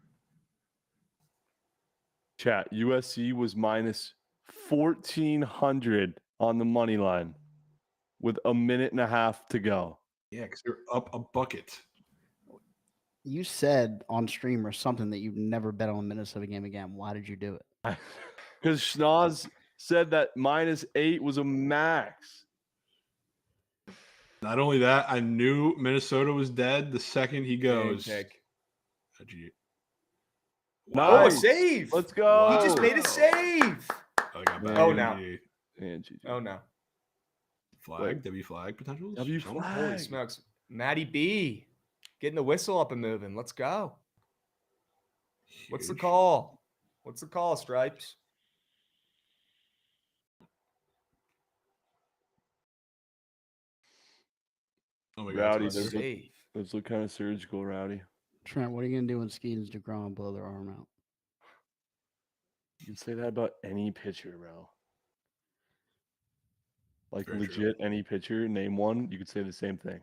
Chat, USC was minus 1,400 on the money line with a minute and a half to go. Yeah, because you're up a bucket. You said on stream or something that you've never bet on a Minnesota game again. Why did you do it? Because Schnoz said that -8 was a max. Not only that, I knew Minnesota was dead the second he goes. Wow. Oh, a save. Let's go. He just made a save. Oh, no. Oh, no. Flag, W flag potentials? W flag. Holy smokes. Matty B getting the whistle up and moving. Let's go. What's the call? What's the call, Stripes? Oh my God. Rowdy, those look kind of surgical, Rowdy. Trent, what are you going to do when Skeens DeGrom blow their arm out? You can say that about any pitcher, bro. Like Very legit any pitcher, name one, you could say the same thing.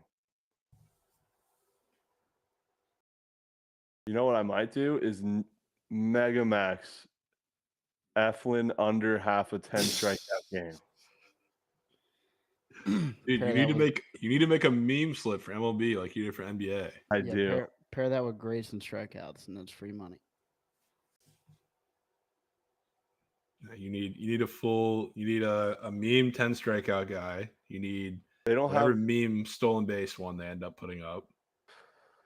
You know what I might do is Mega Max Eflin under half a 10 strikeout game. Dude, you need to make a meme slip for MLB like you did for NBA. I do. Pair that with Grace and strikeouts, and that's free money. You need a meme 10 strikeout guy. You need they don't whatever have meme stolen base one they end up putting up.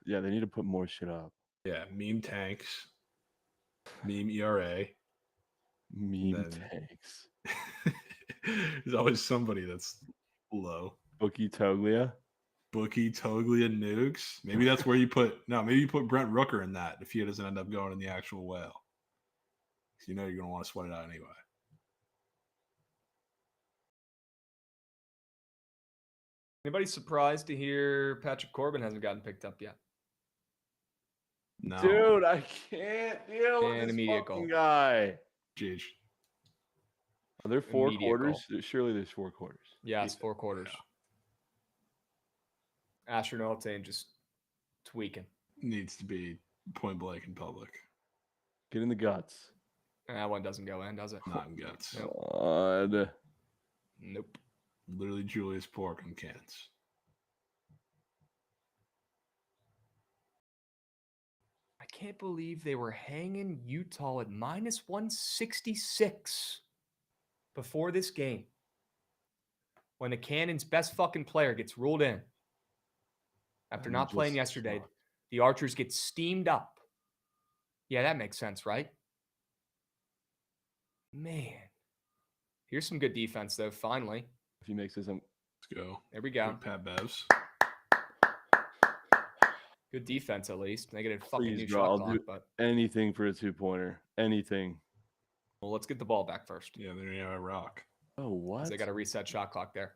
Yeah, they need to put more shit up. Yeah, meme tanks, meme ERA, meme tanks. There's always somebody that's low. Bookie Toglia nukes. Maybe that's where you put maybe you put Brent Rooker in that if he doesn't end up going in the actual whale. You know you're going to want to sweat it out anyway. Anybody surprised to hear Patrick Corbin hasn't gotten picked up yet? No. Dude, I can't deal with this fucking guy. Jeez. Are there 4 Immediate quarters? Surely there's 4 quarters. Yes, 4 quarters. Astronaut and just tweaking. Needs to be point blank in public. Get in the guts. That one doesn't go in, does it? Not in guts. God. Nope. Literally Julius Pork on cans. I can't believe they were hanging Utah at minus 166 before this game. When the Cannons' best fucking player gets ruled in after not playing yesterday, the Archers get steamed up. Yeah, that makes sense, right? Man. Here's some good defense, though, finally. If he makes this, Let's go. There we go. Big Pat Bevs. Good defense, at least. Negative fucking please, new bro, shot I'll clock, do but anything for a 2-pointer. Anything. well, let's get the ball back first. Yeah, they're gonna rock. Oh, what? They got to reset shot clock there.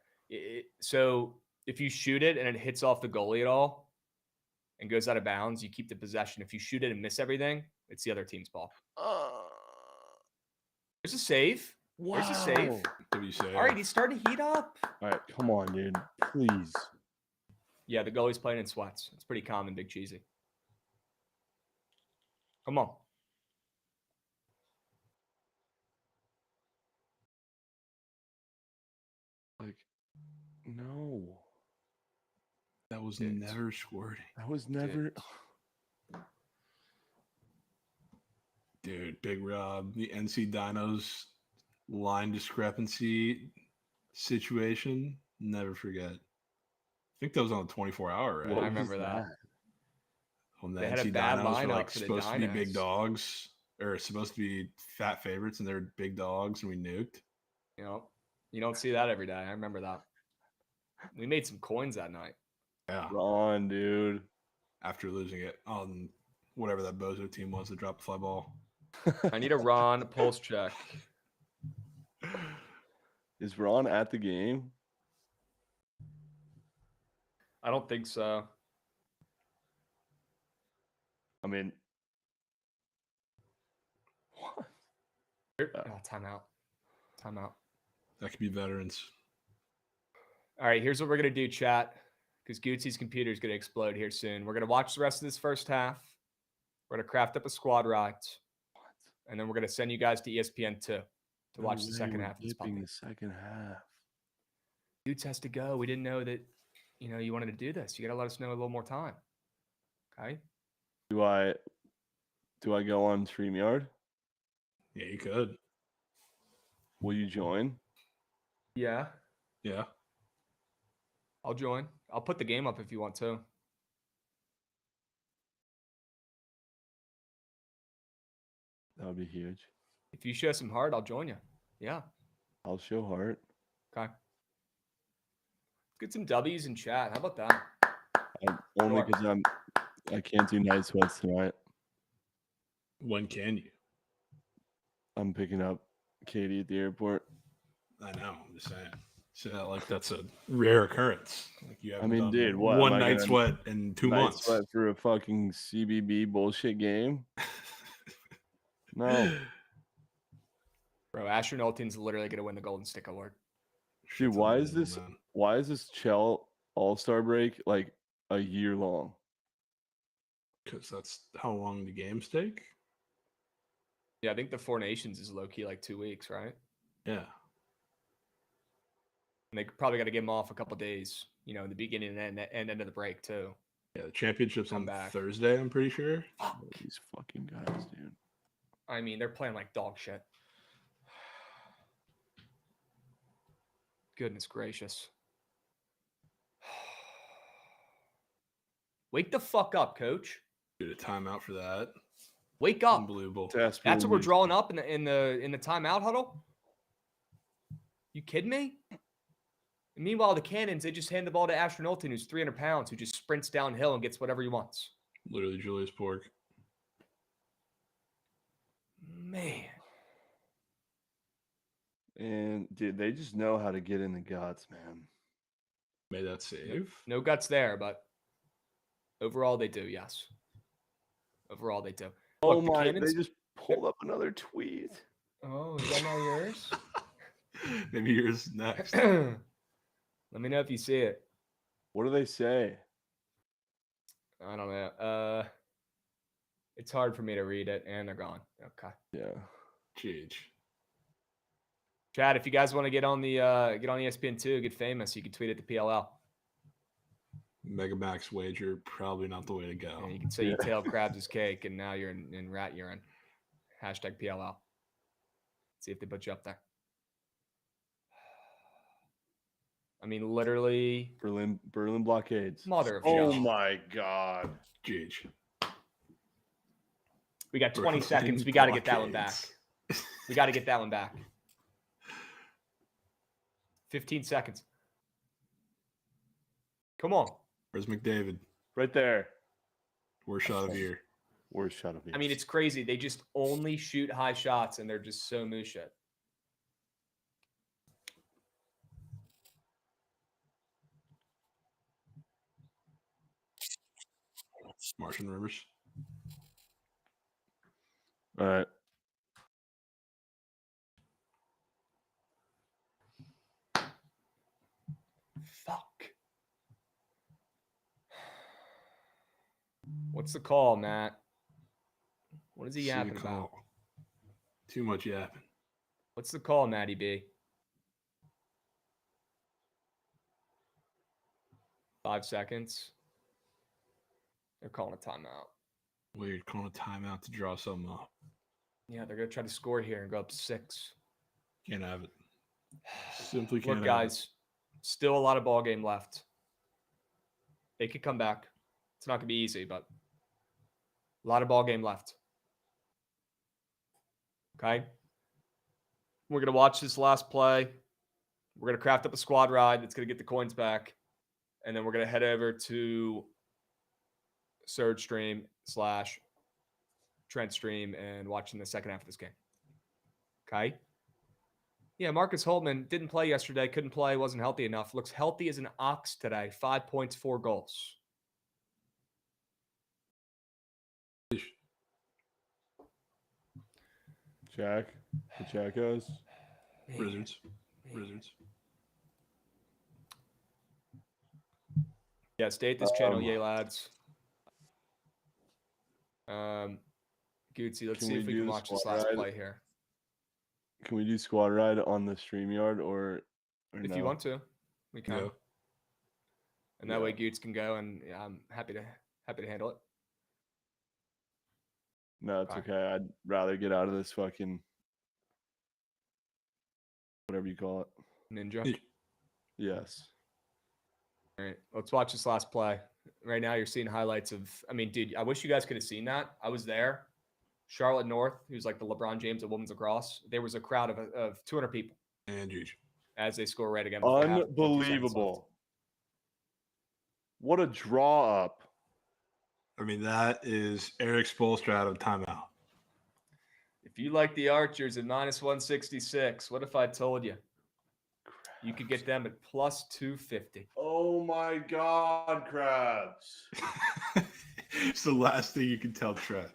So if you shoot it and it hits off the goalie at all and goes out of bounds, you keep the possession. If you shoot it and miss everything, it's the other team's ball. There's a save. Wow. There's a save. What do you say? All right, he's starting to heat up. All right, come on, dude. Please. Yeah, the goalie's playing in sweats. It's pretty common, Big Cheesy. Come on. Like, no. That was Dude. never squirting. That was never. Dude, Big Rob, the NC Dinos line discrepancy situation, never forget. I think that was on the 24-hour, right? I remember that. When the They had a NC bad Dinos were lineup like for the supposed to be big Dinos. dogs, or supposed to be fat favorites, and they're big dogs, and we nuked. You know, you don't see that every day. I remember that. We made some coins that night. Yeah. Ron, dude. After losing it on whatever that bozo team was that dropped the fly ball. I need a Ron pulse check. Is Ron at the game? I don't think so. I mean, what? Oh, timeout. Timeout. That could be veterans. All right, here's what we're going to do, chat, because Gucci's computer is going to explode here soon. We're going to watch the rest of this first half. We're going to craft up a squad ride. And then we're going to send you guys to ESPN 2 to watch the second half of this puppy. The second half. Dudes has to go. We didn't know that, you wanted to do this. You got to let us know a little more time. Okay? Do I go on StreamYard? Yeah, you could. Will you join? Yeah. Yeah. I'll join. I'll put the game up if you want to. That would be huge. If you show some heart, I'll join you. Yeah. I'll show heart. Okay. Let's get some W's in chat. How about that? Only because I can't do night sweats tonight. When can you? I'm picking up Katie at the airport. I know. I'm just saying. So like that's a rare occurrence. Like you haven't done dude, what? one Am I night gonna sweat in 2 night months. sweat for a fucking CBB bullshit game? No. Bro, Astronautin's literally going to win the Golden Stick Award. Dude, It's why is unbelievable, this Chell All-Star break like a year long? Because that's how long the games take. Yeah, I think the Four Nations is low-key like 2 weeks, right? Yeah. And they probably got to give them off a couple days, in the beginning and end of the break, too. Yeah, the championship's Come on back. Thursday, I'm pretty sure. Oh, these fucking guys, dude. I mean, they're playing like dog shit. Goodness gracious. Wake the fuck up, coach. Dude, a timeout for that. Wake up. Unbelievable. That's what we're drawing up in the timeout huddle? You kidding me? And meanwhile, the Cannons, they just hand the ball to Astronautin, who's 300 pounds, who just sprints downhill and gets whatever he wants. Literally Julius Pork. Man. And dude, they just know how to get in the guts, man. Made that save. No guts there, but overall they do, yes. Overall they do. Oh Look, the my, Cannons- they just pulled up another tweet. Oh, is that not yours? Maybe yours next. Let me know if you see it. What do they say? I don't know. It's hard for me to read it, and they're gone. Okay. Yeah. GH. Chad, if you guys want to get on ESPN2, get famous, you can tweet at the PLL. Megamax wager, probably not the way to go. And you can say you tailed Krabs' cake, and now you're in rat urine. Hashtag PLL. See if they put you up there. I mean, literally. Berlin blockades. Mother of Oh God. my God. GH. We got 20 Berlin seconds. We got to get that one blockades. back. We got to get that one back. 15 seconds. Come on. Where's McDavid? Right there. Worst shot of the year. Worst shot of the year. I mean, it's crazy. They just only shoot high shots, and they're just so moose shit. Martian Rivers. All right. Fuck. What's the call, Matt? What is he See yapping the about? call. Too much yapping. What's the call, Matty B? 5 seconds. They're calling a timeout. Weird, calling a timeout to draw something up. Yeah, they're going to try to score here and go up 6. Can't have it. Simply can't Look, have guys, still a lot of ball game left. They could come back. It's not going to be easy, but a lot of ball game left. Okay? We're going to watch this last play. We're going to craft up a squad ride that's going to get the coins back. And then we're going to head over to Surge Stream / Trent Stream and watching the second half of this game. Okay? Yeah, Marcus Holtman didn't play yesterday. Couldn't play. Wasn't healthy enough. Looks healthy as an ox today. 5 points, 4 goals. Jack. The Jackos. it. Wizards. Yeah, stay at this channel, yay lads. Gootsy, let's Can see we if we do can the watch this squad last ride? play here. Can we do squad ride on the StreamYard or If no? you want to, we can. Yeah. And that Yeah. way Goots can go, and yeah, I'm happy to handle it. No, it's Fine. okay. I'd rather get out of this fucking whatever you call it. Ninja. Yes. All right, let's watch this last play. Right now, you're seeing highlights of. I mean, dude, I wish you guys could have seen that. I was there. Charlotte North, who's like the LeBron James of women's lacrosse. There was a crowd of 200 people And huge. as they score right again. before half, with 2 seconds left. Unbelievable. What a draw up. I mean, that is Eric Spoelstra out of timeout. If you like the Archers at -166, what if I told you you could get them at +250? Oh my God, Krabs. It's the last thing you can tell Trent.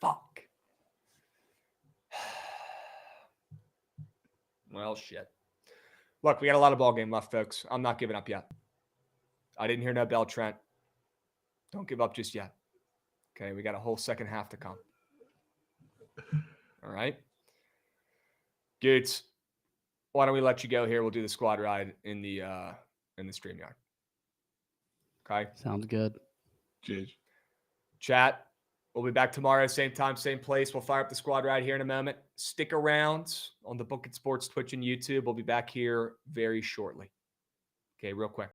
Fuck. Well, shit. Look, we got a lot of ball game left, folks. I'm not giving up yet. I didn't hear no bell, Trent. Don't give up just yet. Okay, we got a whole second half to come. All right. Goots, why don't we let you go here? We'll do the squad ride in the StreamYard. Okay. Sounds good. GH. Chat, we'll be back tomorrow, same time, same place. We'll fire up the squad ride here in a moment. Stick around on the Bookit Sports Twitch and YouTube. We'll be back here very shortly. Okay, real quick.